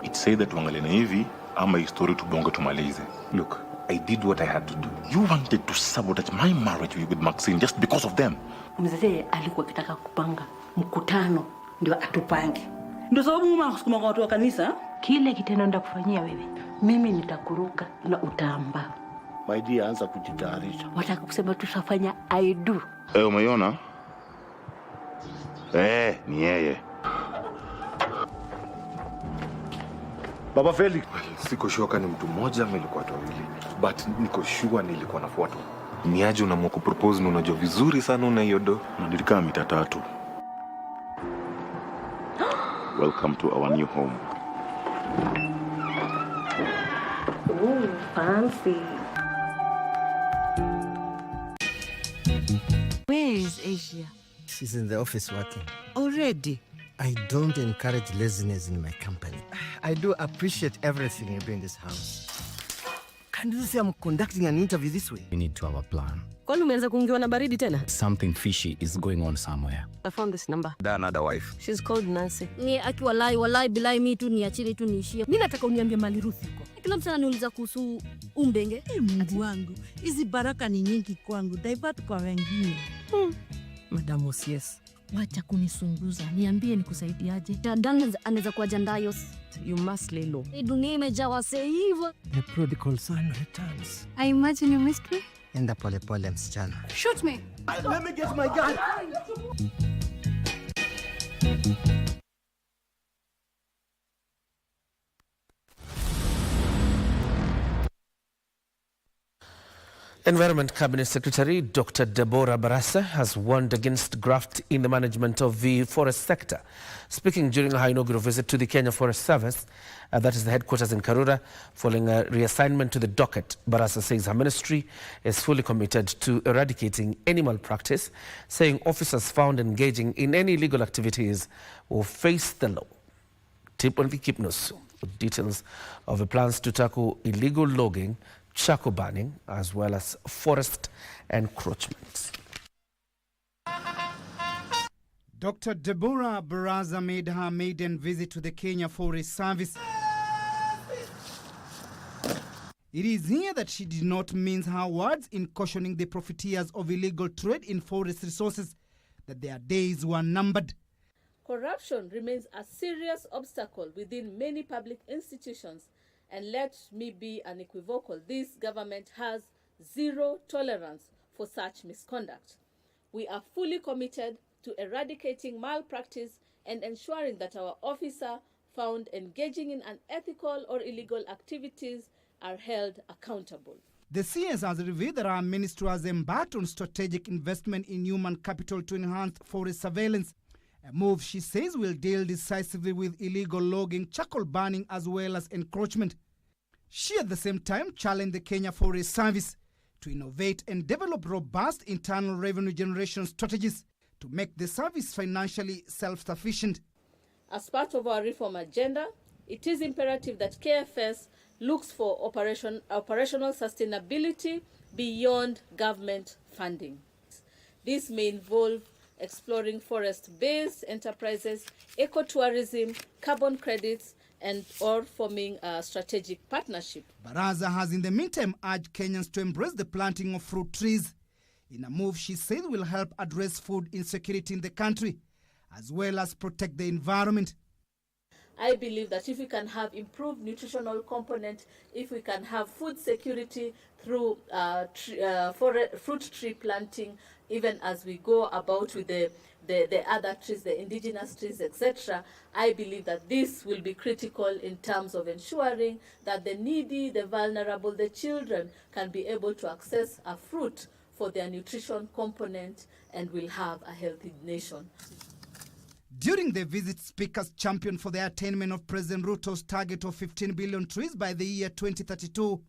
It said that tuangalie na hivi ama history tubonge tumalize. Look, I did what I had to do. You wanted to sabotage my marriage with Maxine just because of them. Mzee alikuwa kitaka kupanga mkutano ndio atupange. Ndio sababu mama kusukuma kwa watu wa kanisa. Kile kitendo nenda kufanyia wewe. Mimi nitakuruka na utaamba. My dear, anza kujitayarisha. Wataka kusema tusafanya I do. Umeiona? Ni yeye. Baba Felix, siko sure ni mtu mmoja ama ilikuwa watu wawili. But niko sure nilikuwa nafuatwa. Ni aje unaamua kupropose na unajua vizuri sana una hiyo do? Na nilikaa mita 3. Welcome to our new home. Oh, fancy. Where is Asia? She's in the office working. Already? I don't encourage laziness in my company. I do appreciate everything you do in this house. Can you say I'm conducting an interview this way? We need to have a plan. Kwani umeanza kuingiwa na baridi tena? Something fishy is going on somewhere. I found this number. Another wife. She's called Nancy. Ni akiwalai bilai mimi tu niachili tu niishie. Mimi nataka uniambie mali Ruth yuko. Kila mtu ananiuliza kuhusu umbenge. Mungu wangu, hizi baraka ni nyingi kwangu. Divert kwa wengine. Madam Osies. Wacha kunisunguza. Niambie nikusaidiaje. Dan anaweza kuwa Jandayos. You must lay low. Hii dunia imejaa wasee hivyo. The prodigal son returns. I imagine you missed me. Enda pole pole msichana. Shoot me. Let me get my gun. Environment Cabinet Secretary Dr. Deborah Barasa has warned against graft in the management of the forest sector. Speaking during her inaugural visit to the Kenya Forest Service, that is the headquarters in Karura, following a reassignment to the docket, Barasa says her ministry is fully committed to eradicating any malpractice, saying officers found engaging in any illegal activities will face the law. Tip on the Kipnos with details of the plans to tackle illegal logging, charcoal burning, as well as forest encroachment. Dr. Deborah Barasa made her maiden visit to the Kenya Forest Service. It is here that she did not mince her words in cautioning the profiteers of illegal trade in forest resources that their days were numbered. Corruption remains a serious obstacle within many public institutions. And let me be unequivocal, this government has zero tolerance for such misconduct. We are fully committed to eradicating malpractice and ensuring that our officer found engaging in unethical or illegal activities are held accountable. The CS has revealed that our ministry has embarked on strategic investment in human capital to enhance forest surveillance, a move she says will deal decisively with illegal logging, charcoal burning, as well as encroachment. She at the same time challenged the Kenya Forest Service to innovate and develop robust internal revenue generation strategies to make the service financially self-sufficient. As part of our reform agenda, it is imperative that KFS looks for operational sustainability beyond government funding. This may involve exploring forest-based enterprises, ecotourism, carbon credits, and or forming a strategic partnership. Barasa has in the meantime urged Kenyans to embrace the planting of fruit trees in a move she says will help address food insecurity in the country, as well as protect the environment. I believe that if we can have improved nutritional component, if we can have food security through fruit tree planting, even as we go about with the other trees, the indigenous trees, etc., I believe that this will be critical in terms of ensuring that the needy, the vulnerable, the children can be able to access a fruit for their nutrition component, and will have a healthy nation. During the visit, speakers championed for the attainment of President Ruto's target of 15 billion trees by the year 2032,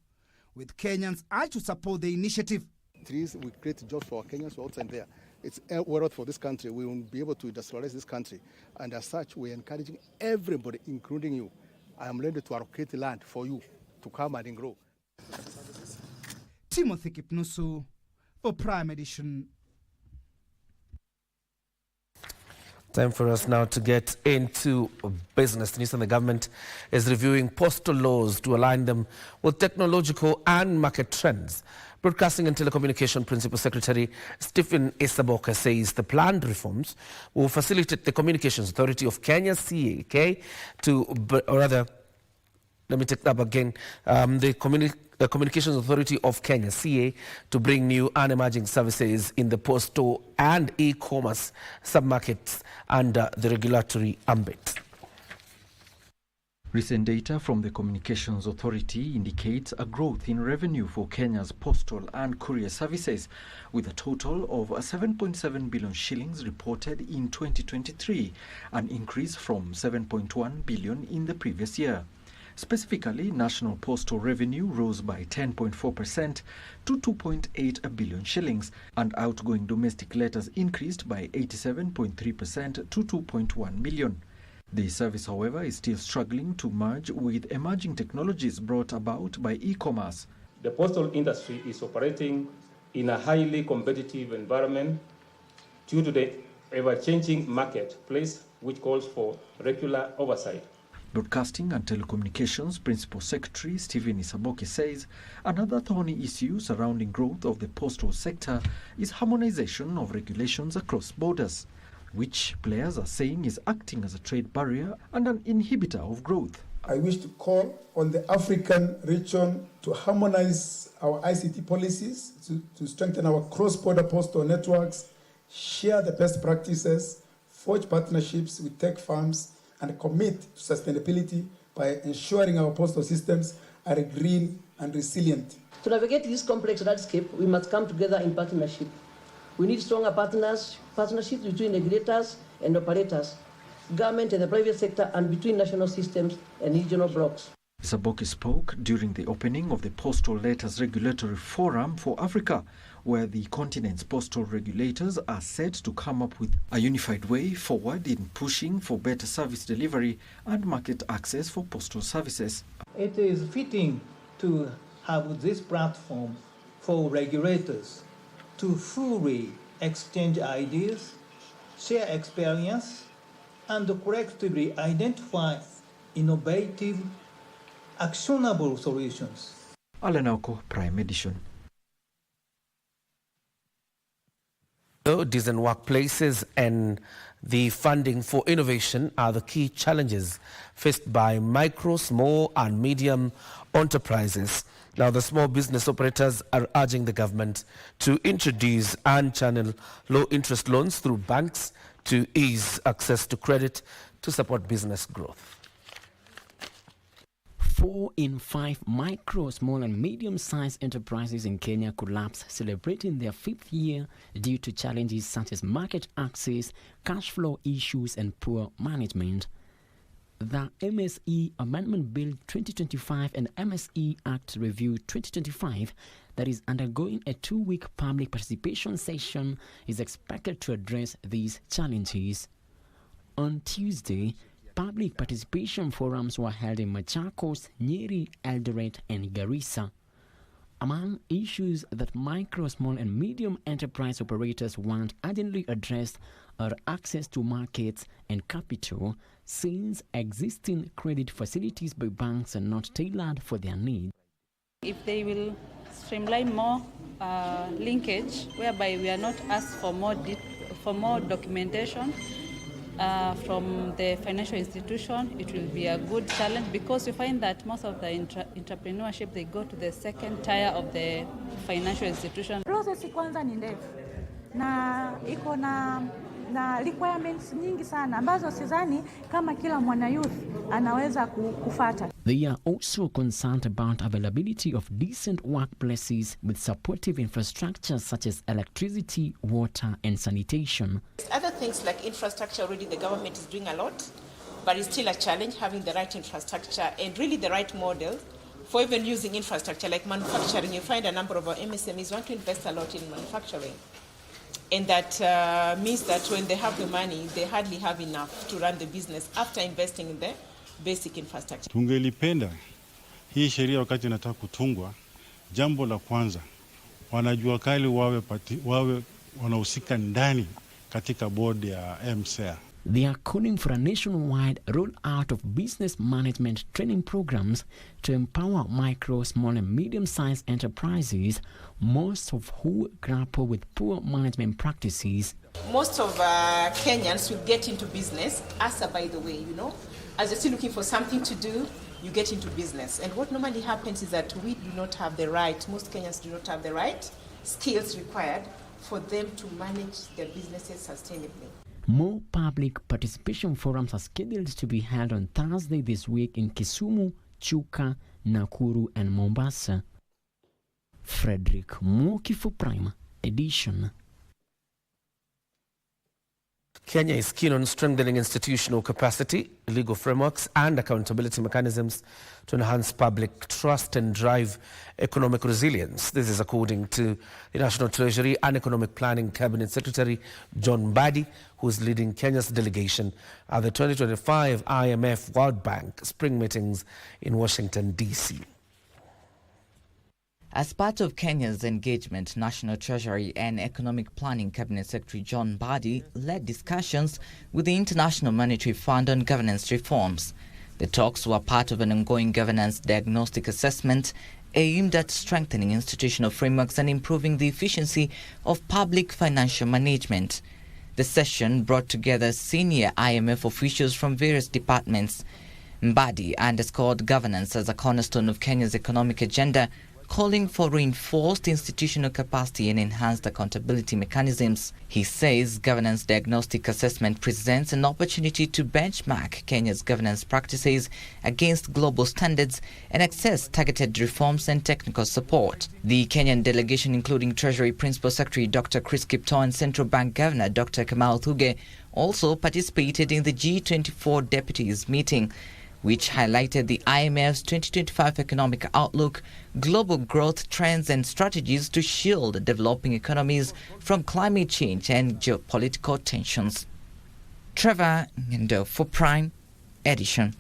with Kenyans urged to support the initiative. Trees will create jobs for our Kenyans who are outside there. it's worth for this country. We will be able to industrialize this country. And as such, we're encouraging everybody, including you. I am ready to allocate land for you to come and grow. Timothy Kipnusu for Prime Edition. Time for us now to get into business news, and the government is reviewing postal laws to align them with technological and market trends. Broadcasting and Telecommunication Principal Secretary Stephen Isaboka says the planned reforms will facilitate the Communications Authority of Kenya, CAK, the Communications Authority of Kenya, CA, to bring new and emerging services in the postal and e-commerce submarkets under the regulatory ambit. Recent data from the Communications Authority indicates a growth in revenue for Kenya's postal and courier services, with a total of 7.7 billion shillings reported in 2023, an increase from 7.1 billion in the previous year. Specifically, national postal revenue rose by 10.4% to 2.8 billion shillings, and outgoing domestic letters increased by 87.3% to 2.1 million. The service, however, is still struggling to merge with emerging technologies brought about by e-commerce. The postal industry is operating in a highly competitive environment due to the ever-changing marketplace, which calls for regular oversight. Broadcasting and Telecommunications Principal Secretary Stephen Isaboke says another thorny issue surrounding growth of the postal sector is harmonization of regulations across borders, which players are saying is acting as a trade barrier and an inhibitor of growth. I wish to call on the African region to harmonize our ICT policies, to strengthen our cross-border postal networks, share the best practices, forge partnerships with tech firms, and commit to sustainability by ensuring our postal systems are green and resilient. To navigate this complex landscape, we must come together in partnership. We need stronger partnerships between regulators and operators, government and the private sector, and between national systems and regional blocks. Isaboke spoke during the opening of the Postal Letters Regulatory Forum for Africa, where the continent's postal regulators are set to come up with a unified way forward in pushing for better service delivery and market access for postal services. It is fitting to have this platform for regulators to fully exchange ideas, share experience, and collectively identify innovative, actionable solutions. Alanauko, Prime Edition. Decent workplaces and the funding for innovation are the key challenges faced by micro, small and medium enterprises. Now, the small business operators are urging the government to introduce and channel low-interest loans through banks to ease access to credit to support business growth. 4 in 5 micro, small and medium-sized enterprises in Kenya collapsed, celebrating their 5th year due to challenges such as market access, cash flow issues and poor management. The MSE Amendment Bill 2025 and MSE Act Review 2025 that is undergoing a 2-week public participation session is expected to address these challenges. On Tuesday, public participation forums were held in Machakos, Nyeri, Eldoret and Garissa. Among issues that micro, small and medium enterprise operators want urgently addressed are access to markets and capital, since existing credit facilities by banks are not tailored for their needs. If they will streamline more linkage, whereby we are not asked for more documentation from the financial institution, it will be a good challenge, because we find that most of the entrepreneurship, they go to the second tier of the financial institution. Process kwanza ni ndefu na iko na requirements nyingi sana ambazo sidhani kama kila mwana youth anaweza kufata. They are also concerned about availability of decent workplaces with supportive infrastructure such as electricity, water and sanitation. Other things like infrastructure, already the government is doing a lot, but it's still a challenge having the right infrastructure and really the right model for even using infrastructure like manufacturing. You find a number of our MSMEs want to invest a lot in manufacturing. And that means that when they have the money, they hardly have enough to run the business after investing in the basic infrastructure. Tungelipenda hii sheria wakati inataka kutungwa, jambo la kwanza, wanajua kali wawe wanahusika ndani katika board ya MCA. They are calling for a nationwide rollout of business management training programs to empower micro, small and medium-sized enterprises, most of who grapple with poor management practices. Most of Kenyans will get into business, ASA by the way, as you're still looking for something to do, you get into business. And what normally happens is that we do not have the right, most Kenyans do not have the right skills required for them to manage their businesses sustainably. More public participation forums are scheduled to be held on Thursday this week in Kisumu, Chuka, Nakuru and Mombasa. Frederick Mwoki for Prime Edition. Kenya is keen on strengthening institutional capacity, legal frameworks and accountability mechanisms to enhance public trust and drive economic resilience. This is according to the National Treasury and Economic Planning Cabinet Secretary John Mbadi, who is leading Kenya's delegation at the 2025 IMF World Bank Spring Meetings in Washington, D.C. As part of Kenya's engagement, National Treasury and Economic Planning Cabinet Secretary John Mbadi led discussions with the International Monetary Fund on governance reforms. The talks were part of an ongoing governance diagnostic assessment aimed at strengthening institutional frameworks and improving the efficiency of public financial management. The session brought together senior IMF officials from various departments. Mbadi underscored governance as a cornerstone of Kenya's economic agenda, calling for reinforced institutional capacity and enhanced accountability mechanisms. He says governance diagnostic assessment presents an opportunity to benchmark Kenya's governance practices against global standards and access targeted reforms and technical support. The Kenyan delegation, including Treasury Principal Secretary Dr. Chris Kipto and Central Bank Governor Dr. Kamal Thuge, also participated in the G24 Deputies meeting, which highlighted the IMF's 2025 economic outlook, global growth trends and strategies to shield developing economies from climate change and geopolitical tensions. Trevor Ngendo for Prime Edition.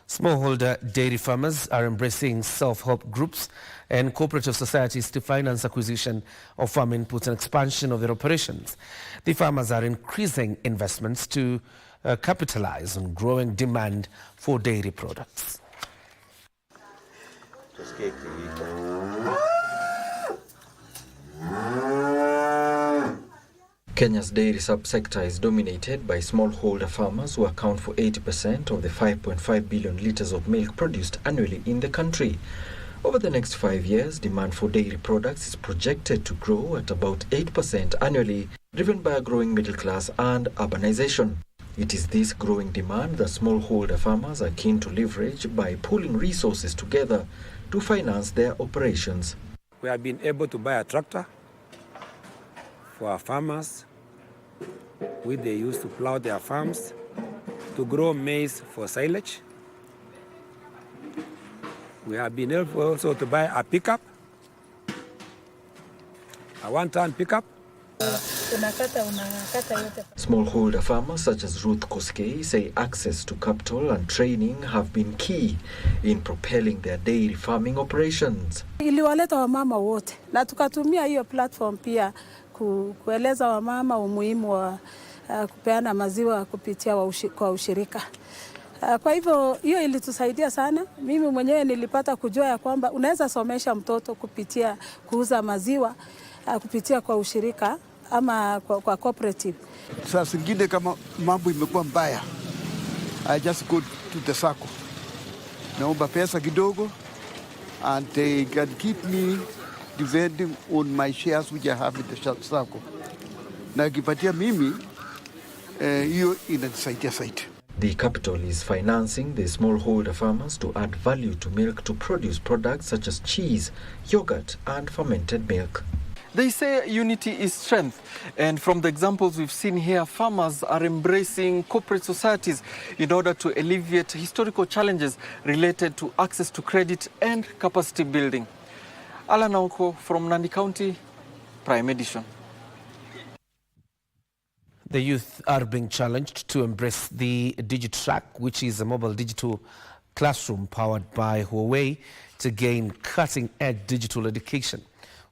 Smallholder dairy farmers are embracing self-help groups and cooperative societies to finance acquisition of farm inputs and expansion of their operations. The farmers are increasing investments to capitalize on growing demand for dairy products. Kenya's dairy subsector is dominated by smallholder farmers who account for 80% of the 5.5 billion litres of milk produced annually in the country. Over the next 5 years, demand for dairy products is projected to grow at about 8% annually, driven by a growing middle class and urbanization. It is this growing demand that smallholder farmers are keen to leverage by pooling resources together to finance their operations. We have been able to buy a tractor for our farmers, which they use to plow their farms, to grow maize for silage. We have been able also to buy a pickup, a one-ton pickup. Smallholder farmers such as Ruth Koskei say access to capital and training have been key in propelling their dairy farming operations. Iliwaleta wamama wote na tukatumia hiyo platform pia kueleza wamama umuhimu wa kupeana maziwa kupitia kwa ushirika. Kwa hivyo hiyo ilitusaidia sana. Mimi mwenyewe nilipata kujua ya kwamba unaweza somesha mtoto kupitia kuuza maziwa kupitia kwa ushirika ama kwa cooperative. Sasa zingine kama mambo imekuwa mbaya, I just go to the sacco. Naomba pesa kidogo and they can keep me depending on my shares which I have in the sacco. Na kipatia mimi hiyo inanisaidia zaidi. The capital is financing the smallholder farmers to add value to milk to produce products such as cheese, yogurt and fermented milk. They say unity is strength, and from the examples we've seen here, farmers are embracing corporate societies in order to alleviate historical challenges related to access to credit and capacity building. Alan Auko from Nandi County, Prime Edition. The youth are being challenged to embrace the DigiTrack, which is a mobile digital classroom powered by Huawei to gain cutting-edge digital education.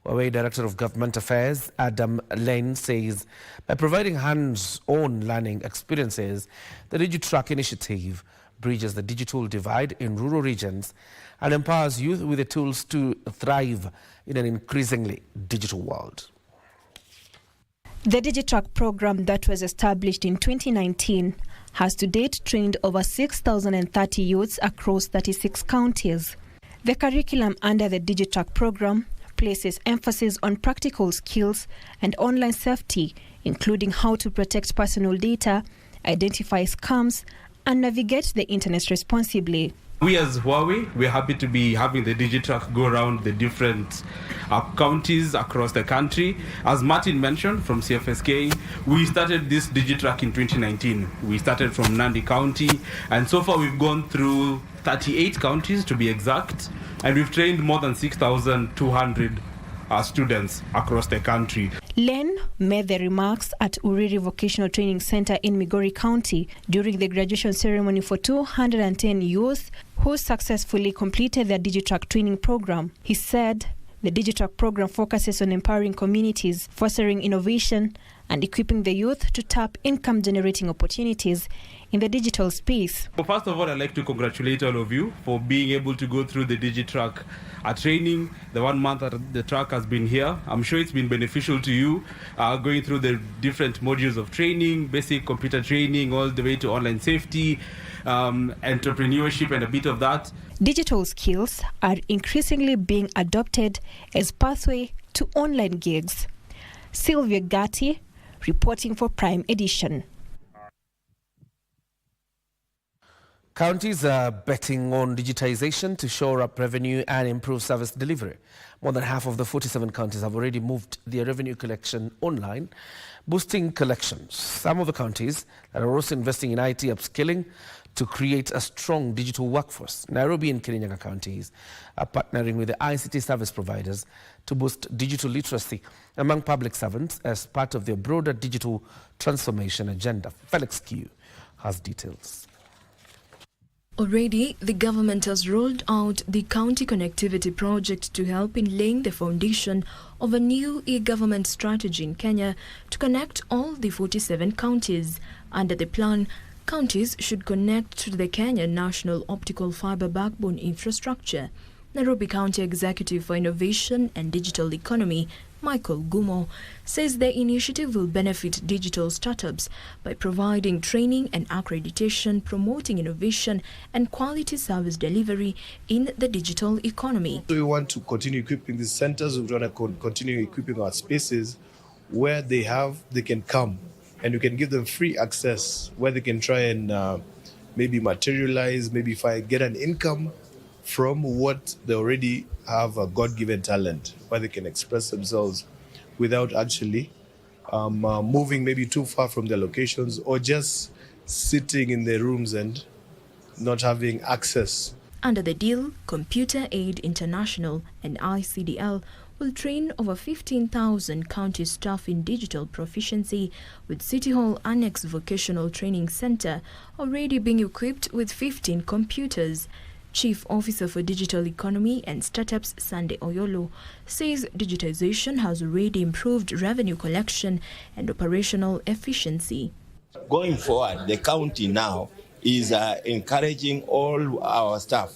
Huawei Director of Government Affairs, Adam Lane, says by providing hands-on learning experiences, the DigiTrack initiative bridges the digital divide in rural regions and empowers youth with the tools to thrive in an increasingly digital world. The DigiTrack program that was established in 2019 has to date trained over 6,030 youths across 36 counties. The curriculum under the DigiTrack program places emphasis on practical skills and online safety, including how to protect personal data, identify scams, and navigate the internet responsibly. We as Huawei, we're happy to be having the DigiTrack go around the different counties across the country. As Martin mentioned from CFSK, we started this DigiTrack in 2019. We started from Nandi County, and so far we've gone through 38 counties to be exact, and we've trained more than 6,200 students across the country. Len made the remarks at Uriri Vocational Training Center in Migori County during the graduation ceremony for 210 youth who successfully completed their DigiTrack training program. He said the DigiTrack program focuses on empowering communities, fostering innovation, and equipping the youth to tap income-generating opportunities in the digital space. Well, first of all, I'd like to congratulate all of you for being able to go through the DigiTrack training. The 1 month that the track has been here, I'm sure it's been beneficial to you, going through the different modules of training, basic computer training, all the way to online safety, entrepreneurship, and a bit of that. Digital skills are increasingly being adopted as pathway to online gigs. Sylvia Gatti, reporting for Prime Edition. Counties are betting on digitization to shore up revenue and improve service delivery. More than half of the 47 counties have already moved their revenue collection online, boosting collections. Some of the counties are also investing in IT upskilling to create a strong digital workforce. Nairobi and Kirinyaga counties are partnering with the ICT service providers to boost digital literacy among public servants as part of their broader digital transformation agenda. Felix Q has details. Already, the government has rolled out the County Connectivity Project to help in laying the foundation of a new e-government strategy in Kenya to connect all the 47 counties. Under the plan, counties should connect to the Kenya National Optical Fiber Backbone Infrastructure. Nairobi County Executive for Innovation and Digital Economy, Michael Gumo, says the initiative will benefit digital startups by providing training and accreditation, promoting innovation and quality service delivery in the digital economy. So we want to continue equipping these centers. We want to continue equipping our spaces where they can come and we can give them free access where they can try and maybe materialize, maybe if I get an income from what they already have a God-given talent, where they can express themselves without actually moving maybe too far from their locations or just sitting in their rooms and not having access. Under the deal, Computer Aid International and ICDL will train over 15,000 county staff in digital proficiency, with City Hall Annex Vocational Training Center already being equipped with 15 computers. Chief Officer for Digital Economy and Startups, Sunday Oyolo, says digitization has already improved revenue collection and operational efficiency. Going forward, the county now is encouraging all our staff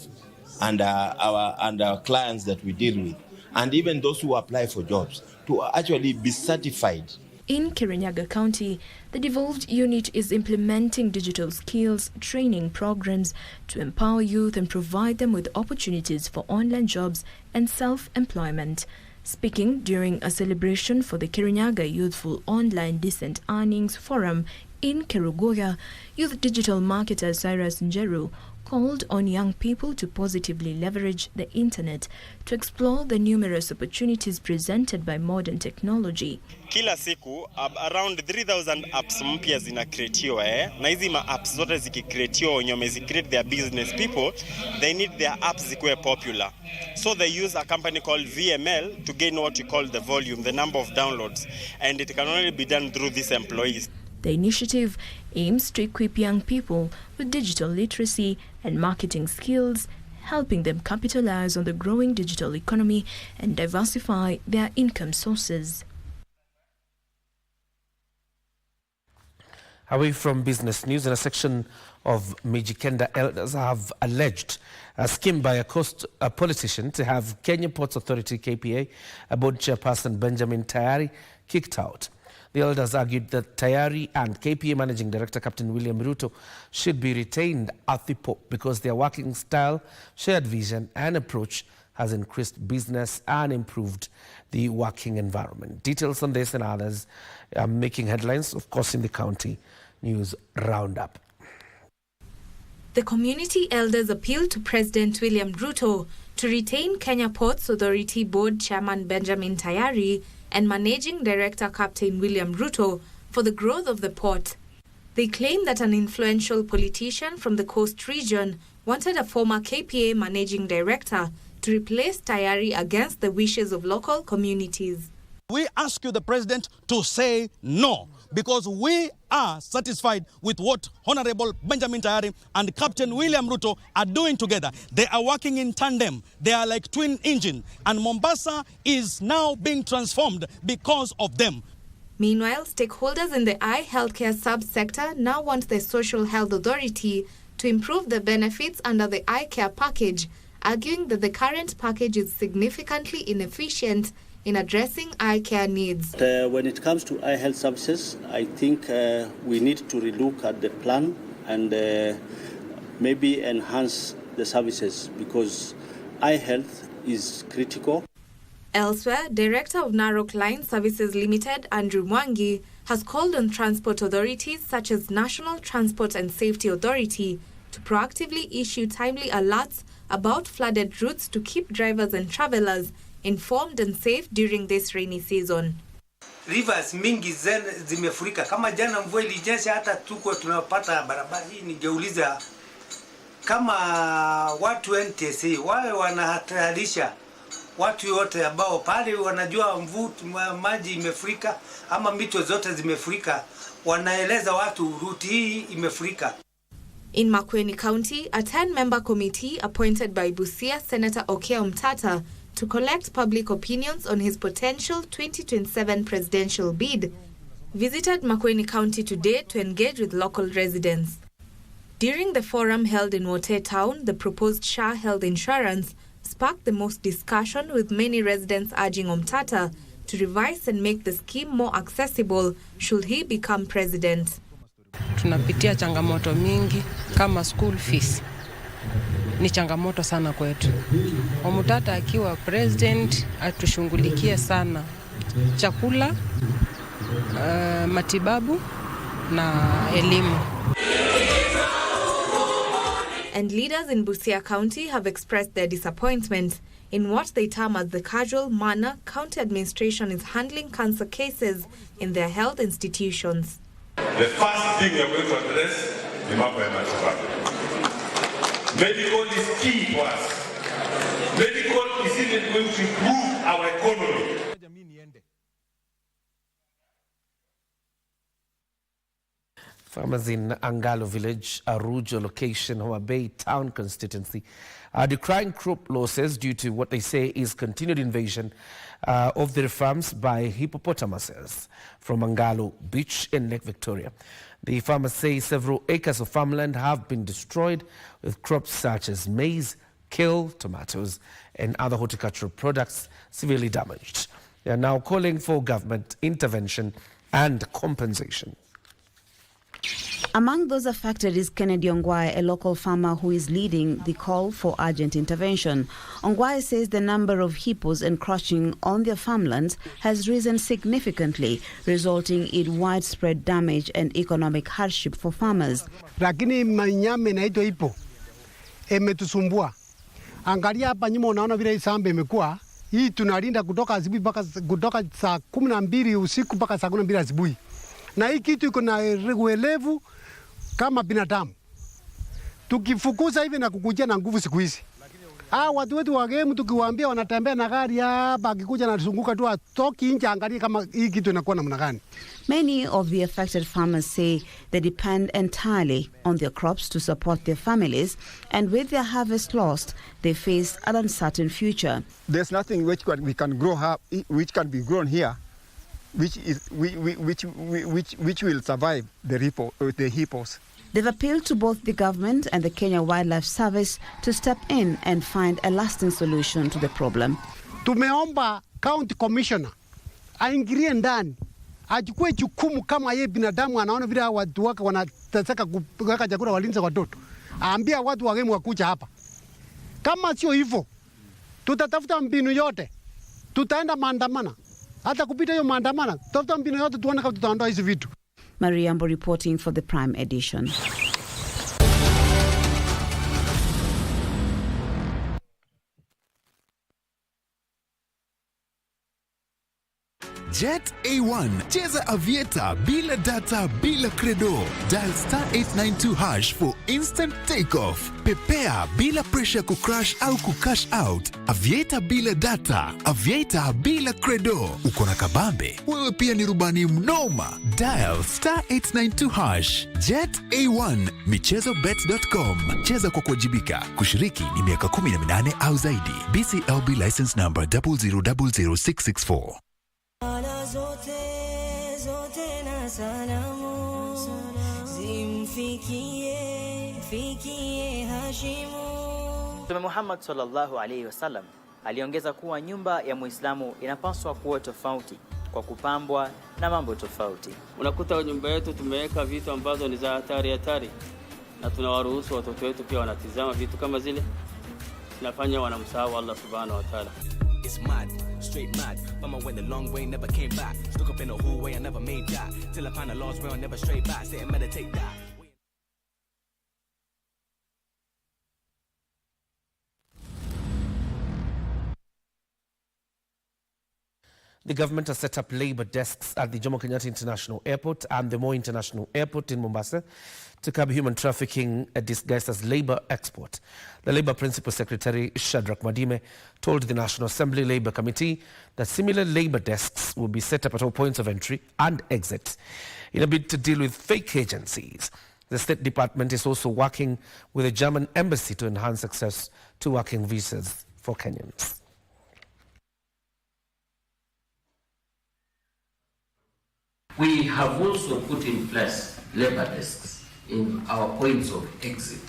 and our clients that we deal with, and even those who apply for jobs, to actually be certified. In Kirinyaga County, the devolved unit is implementing digital skills training programs to empower youth and provide them with opportunities for online jobs and self-employment. Speaking during a celebration for the Kirinyaga Youthful Online Decent Earnings Forum In Kerugoya, youth digital marketer Cyrus Njeru called on young people to positively leverage the internet to explore the numerous opportunities presented by modern technology. Kila siku around 3000 apps mpya zinacreatiwa na hizi ma apps zote zikicreatiwa wenye wamezicreate their business people, they need their apps zikuwe popular. So they use a company called VML to gain what we call the volume, the number of downloads, and it can only be done through these employees. The initiative aims to equip young people with digital literacy and marketing skills, helping them capitalize on the growing digital economy and diversify their income sources. Away from business news, in a section of Mijikenda, elders have alleged a scheme by a politician to have Kenya Ports Authority KPA board chairperson Benjamin Tayari kicked out. The elders argued that Tayari and KPA Managing Director Captain William Ruto should be retained at the port because their working style, shared vision and approach has increased business and improved the working environment. Details on this and others are making headlines, of course, in the County News Roundup. The community elders appealed to President William Ruto to retain Kenya Ports Authority Board Chairman Benjamin Tayari and Managing Director Captain William Ruto for the growth of the port. They claim that an influential politician from the coast region wanted a former KPA Managing Director to replace Tayari against the wishes of local communities. We ask you, the President, to say no, because we are satisfied with what Honorable Benjamin Tayari and Captain William Ruto are doing together. They are working in tandem. They are like twin engine, and Mombasa is now being transformed because of them. Meanwhile, stakeholders in the eye healthcare subsector now want the Social Health Authority to improve the benefits under the eye care package, arguing that the current package is significantly inefficient in addressing eye care needs. When it comes to eye health services, I think we need to relook at the plan and maybe enhance the services because eye health is critical. Elsewhere, Director of Narok Line Services Limited, Andrew Mwangi, has called on transport authorities such as National Transport and Safety Authority to proactively issue timely alerts about flooded routes to keep drivers and travelers informed and safe during this rainy season. Rivers mingi zimefurika. Kama jana mvua ilinyesha hata tuko tunapata barabara hii, ningeuliza kama watu NTSA wawe wanahatarisha watu wote ambao pale wanajua maji imefurika ama mito zote zimefurika, wanaeleza watu route hii imefurika. In Makueni County, a 10-member committee appointed by Busia Senator Okiya Omtata to collect public opinions on his potential 2027 presidential bid visited Makueni County today to engage with local residents. During the forum held in Wote Town, the proposed SHA health insurance sparked the most discussion, with many residents urging Omtata to revise and make the scheme more accessible should he become president. Tunapitia changamoto mingi kama school fees. Ni changamoto sana kwetu. Omtata akiwa president atushughulikie sana chakula, matibabu na elimu. And leaders in Busia County have expressed their disappointment in what they term as the casual manner county administration is handling cancer cases in their health institutions. The first thing we are going to address is matibabu. Medical is key to us. Medical is even going to improve our economy. Farmers in Angalo Village, Arujo location, Homa Bay Town constituency, are decrying crop losses due to what they say is continued invasion of their farms by hippopotamuses from Angalo Beach in Lake Victoria. The farmers say several acres of farmland have been destroyed, with crops such as maize, kale, tomatoes, and other horticultural products severely damaged. They are now calling for government intervention and compensation. Among those affected is Kennedy Ongwae, a local farmer who is leading the call for urgent intervention. Ongwae says the number of hippos encroaching on their farmlands has risen significantly, resulting in widespread damage and economic hardship for farmers. Lakini manyama inaitwa hippo imetusumbua. Angalia hapa nyuma, unaona vile hii shamba imekuwa. Hii tunalinda kutoka asubuhi mpaka kutoka saa 12 usiku mpaka saa 12 asubuhi. Na hii kitu iko na uelevu kama binadamu. Tukifukuza hivi na kukujia na nguvu siku hizi. Watu wetu wa game tukiwaambia wanatembea na gari hapa, akikuja na zunguka tu atoki nje, angalia kama hii kitu inakuwa namna gani. Many of the affected farmers say they depend entirely on their crops to support their families, and with their harvest lost, they face an uncertain future. There's nothing which can grow up, which can be grown here, which will survive the hippos. They've appealed to both the government and the Kenya Wildlife Service to step in and find a lasting solution to the problem. Tumeomba county commissioner aingilie ndani, achukue jukumu kama yeye binadamu anaona vile watu wake wanateseka kuweka chakula walinze watoto. Aambia watu wageni wakuja hapa. Kama sio hivyo, tutatafuta mbinu yote. Tutaenda maandamano. Hata kupita hiyo maandamano, tutafuta mbinu yote tuone kama tutaondoa hizi vitu. Mariambo reporting for the Prime Edition. Jet A1, cheza avieta bila data bila credo. Dial *892# for instant takeoff. Pepea bila pressure kucrash au kucash out. Avieta bila data, avieta bila credo. Uko na kabambe, wewe pia ni rubani mnoma. Dial *892#. Jet A1, michezobet.com. Cheza kwa kuwajibika. Kushiriki ni miaka 18 au zaidi. BCLB license number 0000664. Zote na salamu zimfikie Hashimu. Mtume Muhammad sallallahu alaihi wasallam aliongeza kuwa nyumba ya Muislamu inapaswa kuwa tofauti kwa kupambwa na mambo tofauti. Unakuta nyumba yetu tumeweka vitu ambazo ni za hatari na tunawaruhusu watoto wetu pia wanatizama vitu kama zile, tunafanya wanamsahau Allah subhanahu wa ta'ala. It's mad, straight mad. Mama went a long way, never came back. Stuck up in a whole way, I never made that. Till I find a lost way, I never straight back. Sit and meditate that. The government has set up labor desks at the Jomo Kenyatta International Airport and the Moi International Airport in Mombasa to curb human trafficking disguised as labor export. The Labor Principal Secretary Shadrach Madime told the National Assembly Labor Committee that similar labor desks will be set up at all points of entry and exit in a bid to deal with fake agencies. The State Department is also working with the German Embassy to enhance access to working visas for Kenyans. We have also put in place labor desks in our points of exit,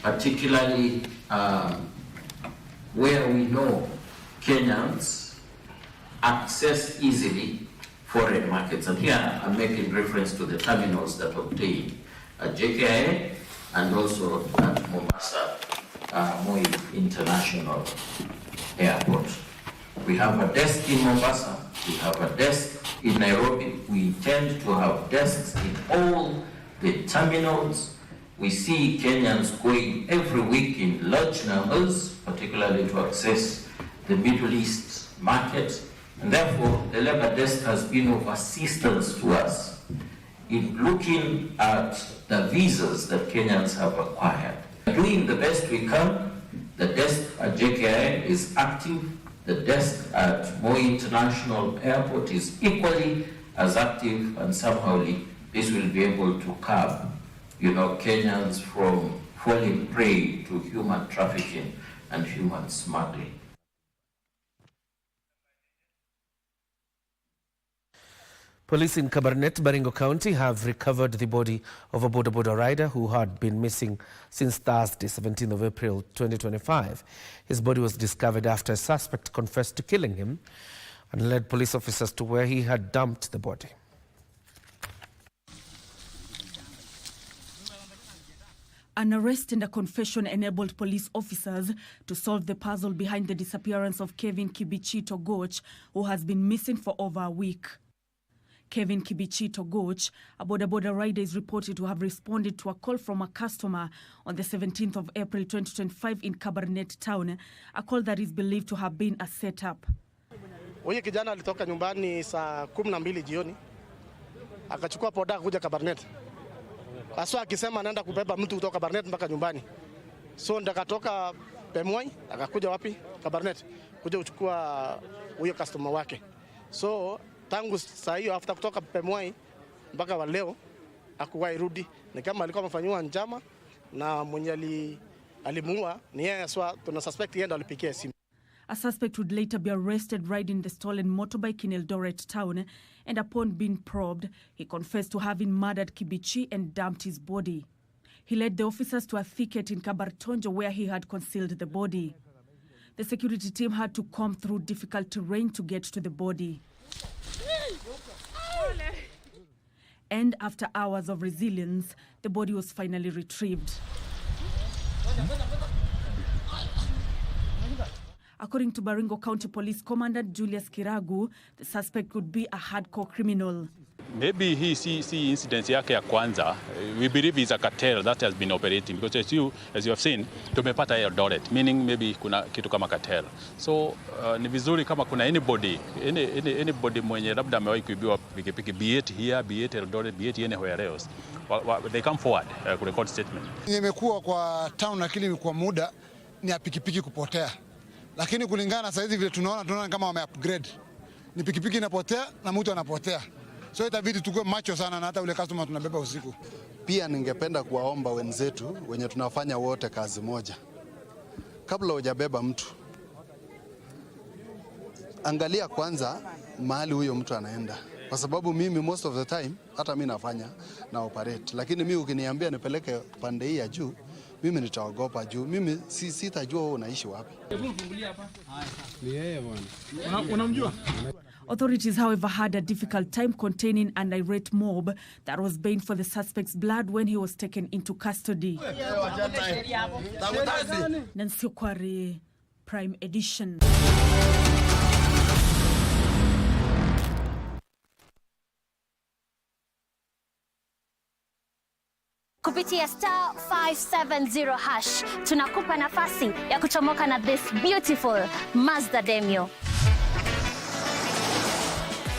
particularly where we know Kenyans access easily foreign markets. And here I'm making reference to the terminals that obtain at JKIA and also at Mombasa Moi International Airport. We have a desk in Mombasa, we have a desk in Nairobi. We intend to have desks in all the terminals. We see Kenyans going every week in large numbers, particularly to access the Middle East market. And therefore, the labor desk has been of assistance to us in looking at the visas that Kenyans have acquired. Doing the best we can. The desk at JKI is active. The desk at Moi International Airport is equally as active, and somehow this will be able to curb, Kenyans from falling prey to human trafficking and human smuggling. Police in Kabarnet, Baringo County have recovered the body of a boda rider who had been missing since Thursday, 17th of April 2025. His body was discovered after a suspect confessed to killing him and led police officers to where he had dumped the body. An arrest and a confession enabled police officers to solve the puzzle behind the disappearance of Kevin Kibichi Togoch, who has been missing for over a week. Kevin Kibichi Togoch, a boda rider, is reported to have responded to a call from a customer on the 17th of April 2025 in Kabarnet town, a call that is believed to have been a setup. Huyu kijana alitoka nyumbani saa 12 jioni, akachukua poda kuja Kabarnet. Aswa akisema anaenda kubeba mtu kutoka Kabarnet mpaka nyumbani. So ndakatoka Pemwai, akakuja wapi? Kabarnet, kuja kuchukua huyo customer wake. So tangu saa hiyo after kutoka Pemwai mpaka wa leo hakuwahi rudi. Ni kama alikuwa amefanywa njama na mwenye alimuua ni yeye, aswa tuna suspect yeye ndo alipikia simu. A suspect would later be arrested riding the stolen motorbike in Eldoret town, and upon being probed, he confessed to having murdered Kibichi and dumped his body. He led the officers to a thicket in Kabartonjo where he had concealed the body. The security team had to comb through difficult terrain to get to the body. And after hours of resilience, the body was finally retrieved. According to Baringo County Police Commandant Julius Kiragu, the suspect could be a hardcore criminal. Maybe he see incidents yake ya kwanza. We believe it's a cartel that has been operating because as you have seen, tumepata Eldoret, meaning maybe kuna kitu kama cartel. So ni vizuri kama kuna anybody mwenye labda amewahi kuibiwa pikipiki, be it here, be it Eldoret, be it anywhere else, they come forward to record statement. Nimekuwa kwa town lakini kwa muda ni pikipiki kupotea. Lakini kulingana sasa hivi vile tunaona kama wame upgrade. Ni pikipiki inapotea na mtu anapotea. So itabidi tukue macho sana na hata ule customer tunabeba usiku. Pia ningependa kuwaomba wenzetu wenye tunafanya wote kazi moja. Kabla hujabeba mtu, angalia kwanza mahali huyo mtu anaenda. Kwa sababu mimi most of the time hata mimi nafanya na operate. Lakini mimi ukiniambia nipeleke pande hii ya juu, mimi nitaogopa juu. Mimi sitajua wewe unaishi wapi. Unamjua? Authorities, however, had a difficult time containing an irate mob that was baying for the suspect's blood when he was taken into custody. Nancy Okware, Prime Edition. Kupitia star 570 hash, tunakupa nafasi ya kuchomoka na this beautiful Mazda Demio.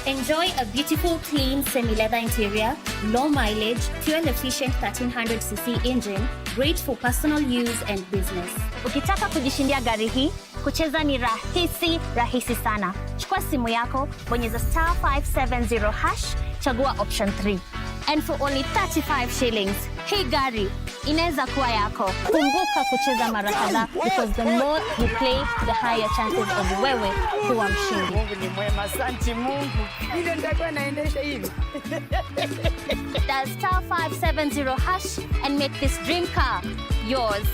Enjoy a beautiful, clean, semi-leather interior, low mileage, fuel-efficient 1300cc engine, great for personal use and business. Ukitaka kujishindia gari hii, kucheza ni rahisi sana. Chukua simu yako, bonyeza star 570 hash, chagua option 3. And for only 35 shillings, hii gari inaweza kuwa yako. Kumbuka kucheza mara kadhaa because the more you play, the higher chances of wewe kuwa mshindi. Mungu ni mwema, asante Mungu. Ile ndio naendesha hivi. Dial star 570 hash and make this dream car yours.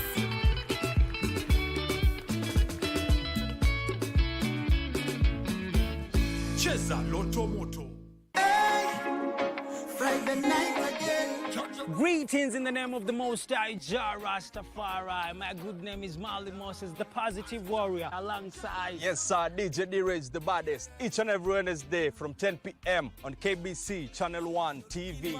Cheza Loto Moto. Friday night again. Greetings in the name of the Most High, Jah Rastafari. My good name is Marley Moses, the positive warrior, alongside... Yes, sir, DJ D-Rage, the baddest. Each and every Wednesday from 10 p.m. on KBC Channel 1 TV.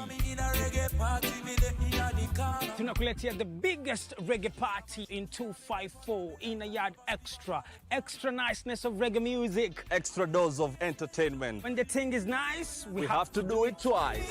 Tunakuletea the biggest reggae party in 254 in a yard extra. Extra niceness of reggae music. Extra dose of entertainment. When the thing is nice, we have to do it twice.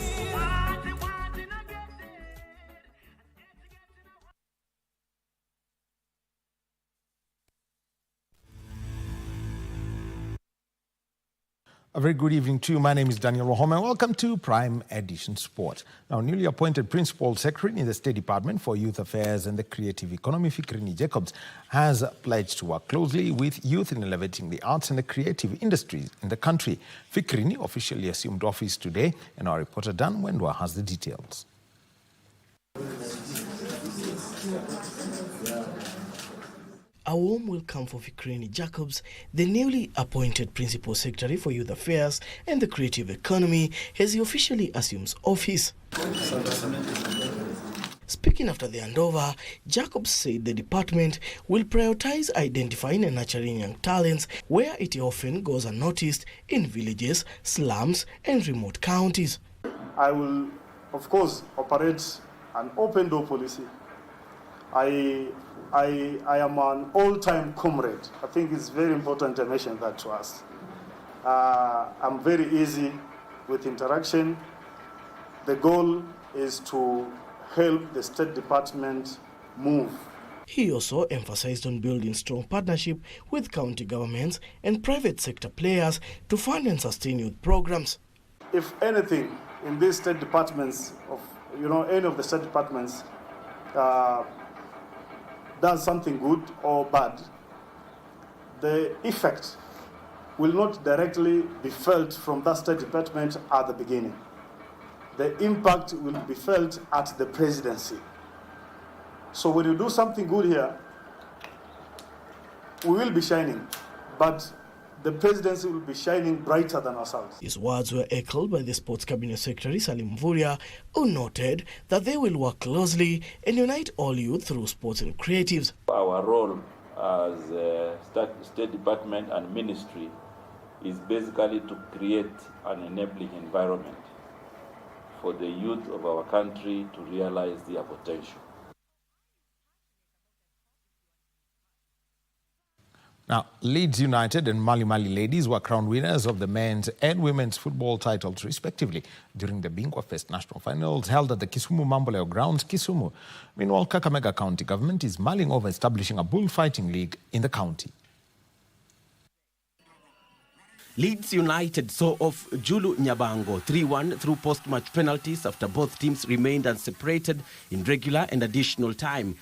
A very good evening to you. My name is Daniel Rohome and welcome to Prime Edition Sport. Now, newly appointed Principal Secretary in the State Department for Youth Affairs and the Creative Economy, Fikrini Jacobs, has pledged to work closely with youth in elevating the arts and the creative industries in the country. Fikrini officially assumed office today, and our reporter Dan Wendwa has the details. A warm welcome for Fikrini Jacobs, the newly appointed Principal Secretary for Youth Affairs and the Creative Economy, as he officially assumes office. Speaking after the handover, Jacobs said the department will prioritize identifying and nurturing young talents where it often goes unnoticed in villages, slums and remote counties. I will, of course, operate an open door policy. I am an all-time comrade. I think it's very important to mention that to us. I'm very easy with interaction. The goal is to help the State Department move. He also emphasized on building strong partnership with county governments and private sector players to fund and sustain youth programs. If anything in these state departments, any of the state departments does something good or bad, the effect will not directly be felt from that state department at the beginning. The impact will be felt at the presidency. So when you do something good here, we will be shining, but the presidency will be shining brighter than ourselves. His words were echoed by the Sports Cabinet Secretary Salim Mvurya, who noted that they will work closely and unite all youth through sports and creatives. Our role as a State Department and Ministry is basically to create an enabling environment for the youth of our country to realize their potential. Now, Leeds United and Mali ladies were crowned winners of the men's and women's football titles, respectively, during the Bingwa Fest National Finals held at the Kisumu Mamboleo Grounds, Kisumu. Meanwhile, Kakamega County Government is mulling over establishing a bullfighting league in the county. Leeds United saw off Julu Nyabango 3-1 through post-match penalties after both teams remained unseparated in regular and additional time.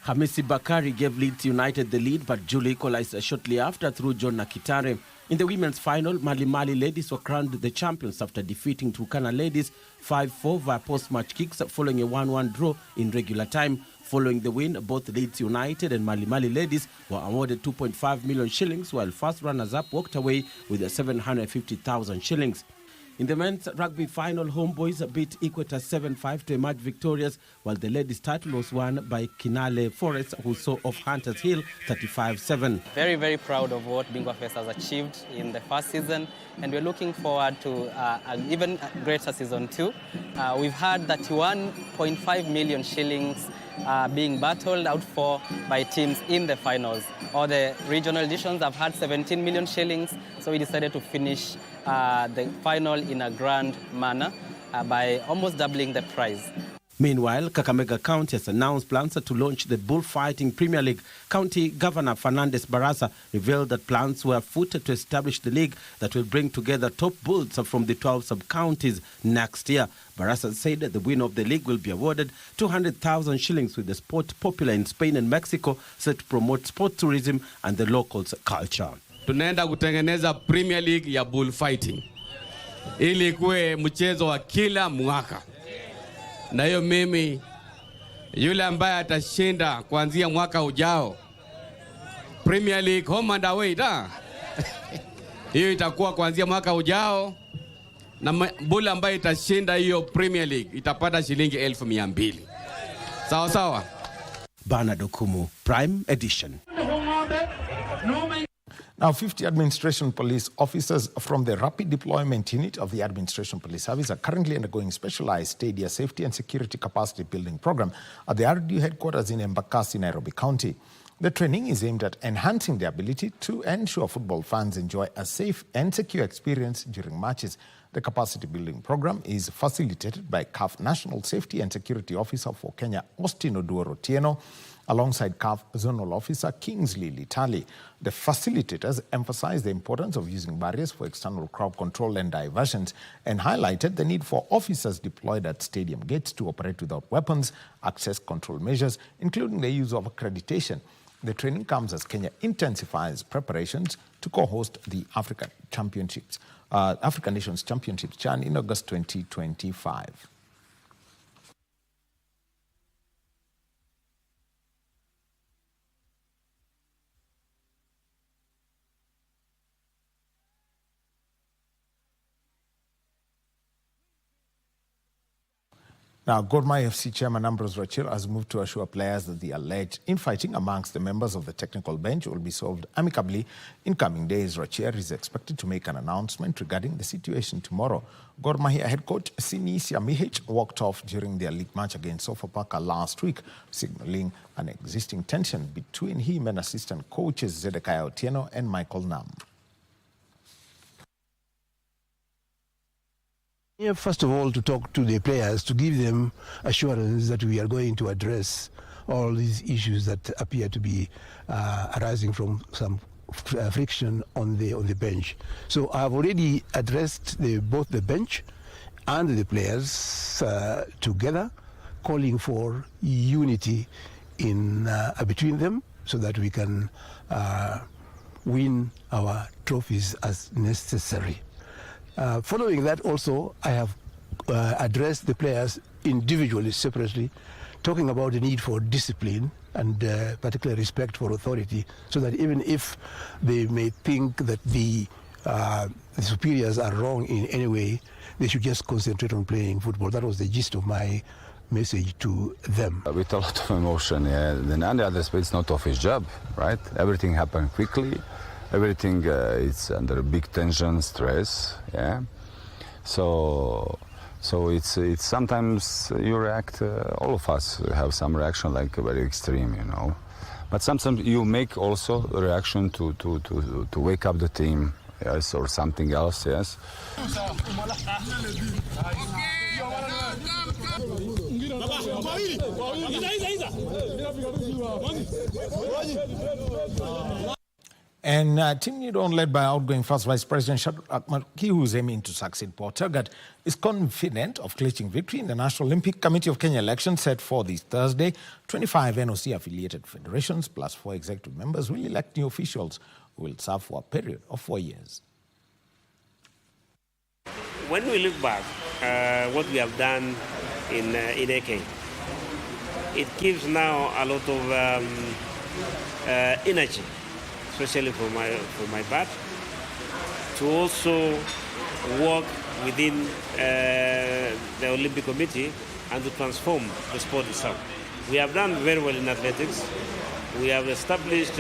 Hamisi Bakari gave Leeds United the lead, but Julu equalized shortly after through John Nakitare. In the women's final, Mali ladies were crowned the champions after defeating Turkana ladies 5-4 via post-match kicks following a 1-1 draw in regular time. Following the win, both Leeds United and Mali ladies were awarded 2.5 million shillings, while first runners-up walked away with 750,000 shillings. In the men's rugby final, Homeboys beat Equator 7-5 to emerge victorious, while the ladies' title was won by Kinale Forest, who saw off Hunters Hill 35-7. Very, very proud of what Bingwa Fest has achieved in the first season, and we're looking forward to an even greater season 2. We've had 31.5 million shillings being battled out for by teams in the finals. All the regional editions have had 17 million shillings, so we decided to finish the final in a grand manner by almost doubling the prize. Meanwhile, Kakamega County has announced plans to launch the Bullfighting Premier League. County Governor Fernandes Barasa revealed that plans were afoot to establish the league that will bring together top bulls from the 12 sub-counties next year. Barasa said that the winner of the league will be awarded 200,000 shillings, with the sport popular in Spain and Mexico, set to promote sport tourism and the locals' culture. Tunaenda kutengeneza Premier League ya bullfighting ili kuwe mchezo wa kila mwaka. Na hiyo mimi yule ambaye atashinda kuanzia mwaka ujao Premier League home and away hiyo itakuwa kuanzia mwaka ujao, na bula ambaye itashinda hiyo Premier League itapata shilingi 1,200. Sawa sawa. Bernard Okumu, Prime Edition. Now, 50 administration police officers from the Rapid Deployment Unit of the Administration Police Service are currently undergoing specialized Stadia safety and security capacity building program at the RDU headquarters in Embakasi, Nairobi County. The training is aimed at enhancing the ability to ensure football fans enjoy a safe and secure experience during matches. The capacity building program is facilitated by CAF National Safety and Security Officer for Kenya, Austin Oduor Otieno, alongside CAF Zonal Officer Kingsley Litali. The facilitators emphasized the importance of using barriers for external crowd control and diversions, and highlighted the need for officers deployed at stadium gates to operate without weapons, access control measures, including the use of accreditation. The training comes as Kenya intensifies preparations to co-host the African Nations Championships CHAN in August 2025. Now, Gor Mahia FC chairman Ambrose Rachel has moved to assure players that the alleged infighting amongst the members of the technical bench will be solved amicably in coming days. Rachel is expected to make an announcement regarding the situation tomorrow. Gor Mahia head coach Sinisia Mihich walked off during their league match against Sofapaka last week, signaling an existing tension between him and assistant coaches Zedekiah Otieno and Michael Nam. Yeah, first of all, to talk to the players, to give them assurance that we are going to address all these issues that appear to be arising from some friction on the bench. So I have already addressed both the bench and the players together, calling for unity in between them so that we can win our trophies as necessary. Following that also, I have addressed the players individually, separately, talking about the need for discipline and particular respect for authority, so that even if they may think that the superiors are wrong in any way, they should just concentrate on playing football. That was the gist of my message to them. With a lot of emotion, yeah. Then on the other side, it's not office job, right? Everything happened quickly. Everything is under big tension, stress, yeah. So it's sometimes you react. All of us have some reaction, like very extreme, you know. But sometimes you make also a reaction to wake up the team, yes, or something else, yes. And Team New Dawn, led by outgoing First Vice President Shadrack Marki, who is aiming to succeed Paul Tergat, is confident of clinching victory in the National Olympic Committee of Kenya election set for this Thursday. 25 NOC-affiliated federations plus 4 executive members will elect new officials who will serve for a period of 4 years. When we look back, what we have done in AK, it gives now a lot of energy, especially for my part, to also work within the Olympic Committee and to transform the sport itself. We have done very well in athletics. We have established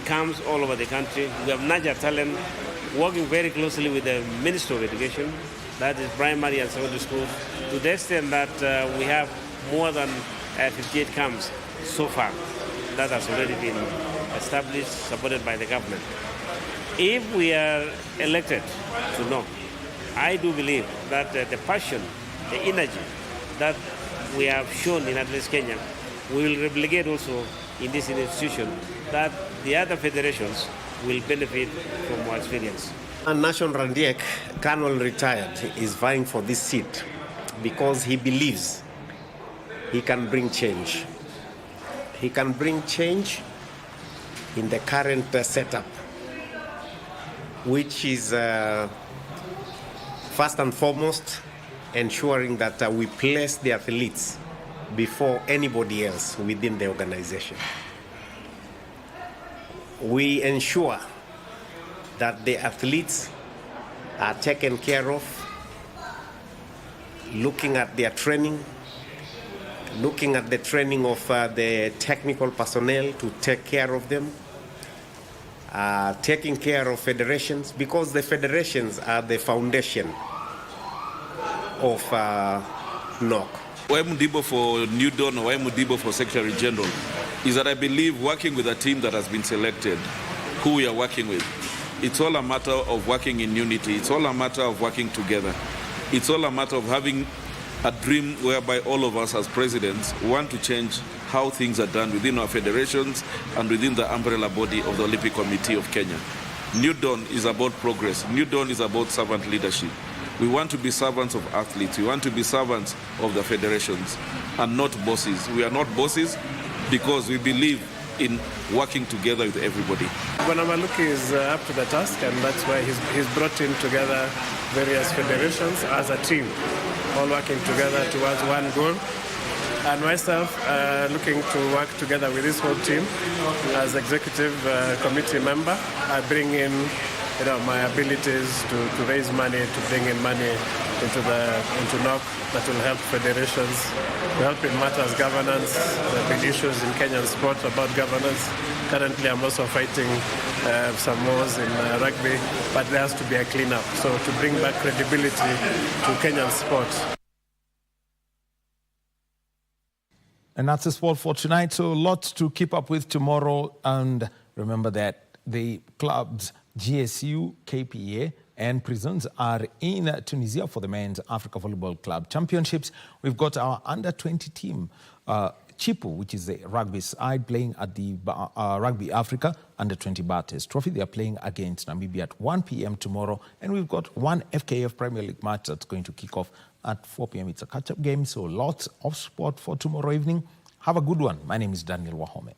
camps all over the country. We have nurtured talent, working very closely with the Ministry of Education, that is primary and secondary schools, to the extent that we have more than 58 camps so far. That has already been established, supported by the government. If we are elected to know, I do believe that the passion, the energy that we have shown in Athletics Kenya, we will replicate also in this institution, that the other federations will benefit from our experience. And Nation Randiek, Colonel retired, is vying for this seat because he believes he can bring change. He can bring change in the current setup, which is first and foremost ensuring that we place the athletes before anybody else within the organization. We ensure that the athletes are taken care of, looking at their training, looking at the training of the technical personnel to take care of them, taking care of federations, because the federations are the foundation of NOC. Why Mudibo for New Dawn or why Mudibo for Secretary General is that I believe working with a team that has been selected, who we are working with, it's all a matter of working in unity. It's all a matter of working together. It's all a matter of having a dream whereby all of us as presidents want to change how things are done within our federations and within the umbrella body of the Olympic Committee of Kenya. New Dawn is about progress. New Dawn is about servant leadership. We want to be servants of athletes. We want to be servants of the federations and not bosses. We are not bosses because we believe in working together with everybody. Banamaluki is up to the task, and that's why he's brought in together various federations as a team, all working together towards one goal. And myself looking to work together with this whole team as executive committee member. I bring in my abilities to raise money, to bring in money into NOC that will help federations, help in matters governance. There have been issues in Kenyan sport about governance. Currently, I'm also fighting some wars in rugby, but there has to be a cleanup. So to bring back credibility to Kenyan sport. And that's the sport for tonight. So lots to keep up with tomorrow. And remember that the clubs GSU, KPA, and Prisons are in Tunisia for the Men's Africa Volleyball Club Championships. We've got our under-20 team, Chipu, which is the rugby side, playing at the Rugby Africa Under-20 Bar Test Trophy. They are playing against Namibia at 1 p.m. tomorrow. And we've got one FKF Premier League match that's going to kick off at 4 p.m. It's a catch-up game, so lots of sport for tomorrow evening. Have a good one. My name is Daniel Wahome.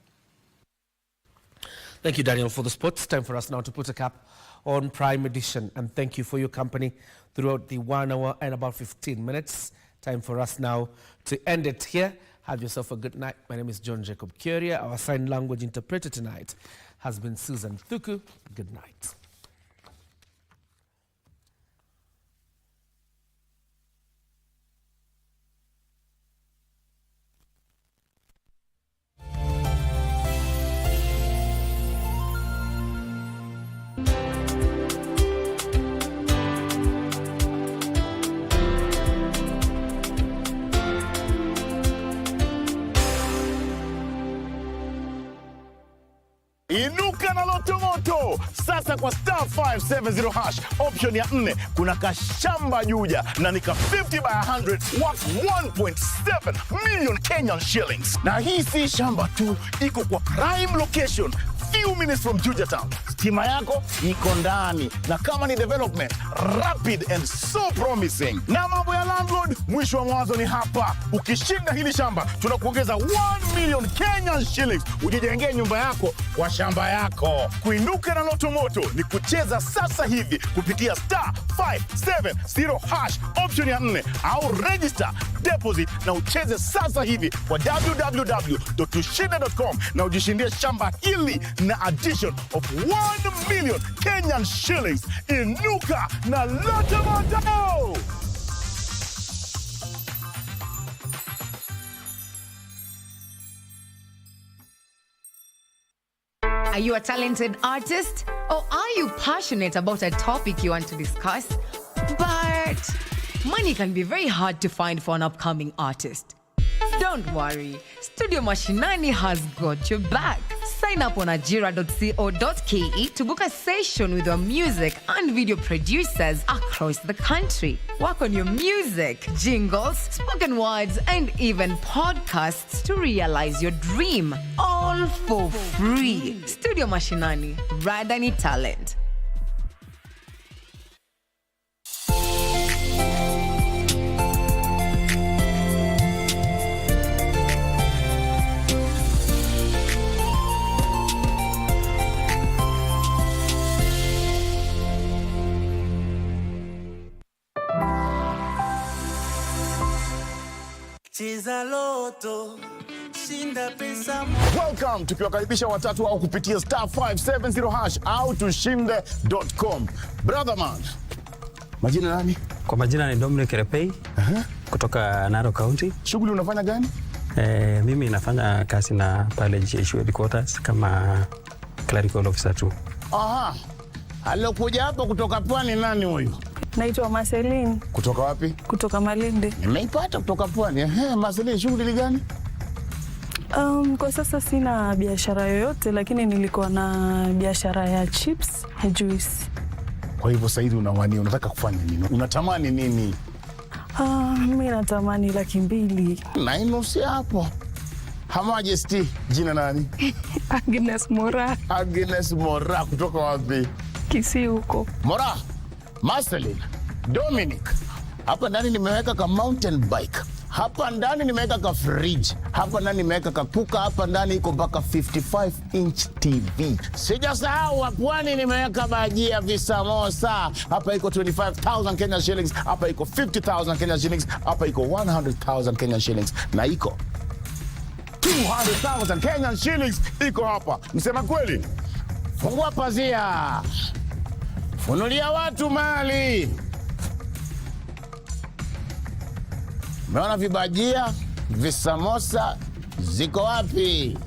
Thank you, Daniel, for the sports. Time for us now to put a cap on Prime Edition. And thank you for your company throughout the 1 hour and about 15 minutes. Time for us now to end it here. Have yourself a good night. My name is John Jacob Kioria. Our sign language interpreter tonight has been Susan Thuku. Good night. Inuka na loto moto sasa kwa star 570 hash option ya 4 kuna kashamba juja na nika 50 by 100 worth 1.7 million Kenyan shillings. Na hii si shamba tu, iko kwa prime location few minutes from Juja Town. Stima yako iko ndani na kama ni development rapid and so promising. Na mambo ya landlord mwisho wa mwanzo ni hapa. Ukishinda hili shamba tunakuongeza 1 million Kenyan shillings ujijengee nyumba yako kwa shamba yako. Kuinuka na loto moto ni kucheza sasa hivi kupitia star 570 hash option ya 4 au register deposit na ucheze sasa hivi kwa www.tushinde.com na ujishindie shamba hili na addition of 1 million Kenyan shillings. Inuka na loto moto. Are you a talented artist? Or are you passionate about a topic you want to discuss? But money can be very hard to find for an upcoming artist. Don't worry, Studio Mashinani has got your back. Sign up on ajira.co.ke to book a session with your music and video producers across the country. Work on your music, jingles, spoken words, and even podcasts to realize your dream. All for free. Studio Mashinani, Radani Talent. Welcome, tukiwakaribisha watatu au kupitia star 570 hash au tushinde.com. Brother man, majina nani? Kwa majina ni Dominic Repei kutoka Narok County. Shughuli unafanya gani? Mimi nafanya kazi na pale GSU headquarters kama clerical officer tu. Aha, alokuja hapa kutoka pwani nani huyu? Naitwa Marceline. Kutoka wapi? Kutoka Malindi. Nimeipata kutoka pwani. Marceline, shughuli gani? Kwa sasa sina biashara yoyote, lakini nilikuwa na biashara ya chips na juice. Kwa hivyo sasa hivi unawania, unataka kufanya nini? Unatamani nini? Mimi natamani 200,000. Na inusia hapo. Her Majesty, jina nani? Agnes Mora. Agnes Mora, kutoka wapi? Kisii huko. Mora, Marceline, Dominic. Hapa ndani nimeweka ka mountain bike. Hapa ndani nimeweka ka fridge. Hapa ndani nimeweka ka kuka. Hapa ndani iko mpaka 55 inch TV. Sijasahau pwani nimeweka bajia visamosa. Hapa iko 25,000 Kenya shillings. Hapa iko 50,000 Kenya shillings. Hapa iko 100,000 Kenya shillings. Na iko 200,000 Kenyan shillings iko hapa. Msema kweli? Fungua pazia. Funulia watu mali. Umeona vibajia, visamosa, ziko wapi?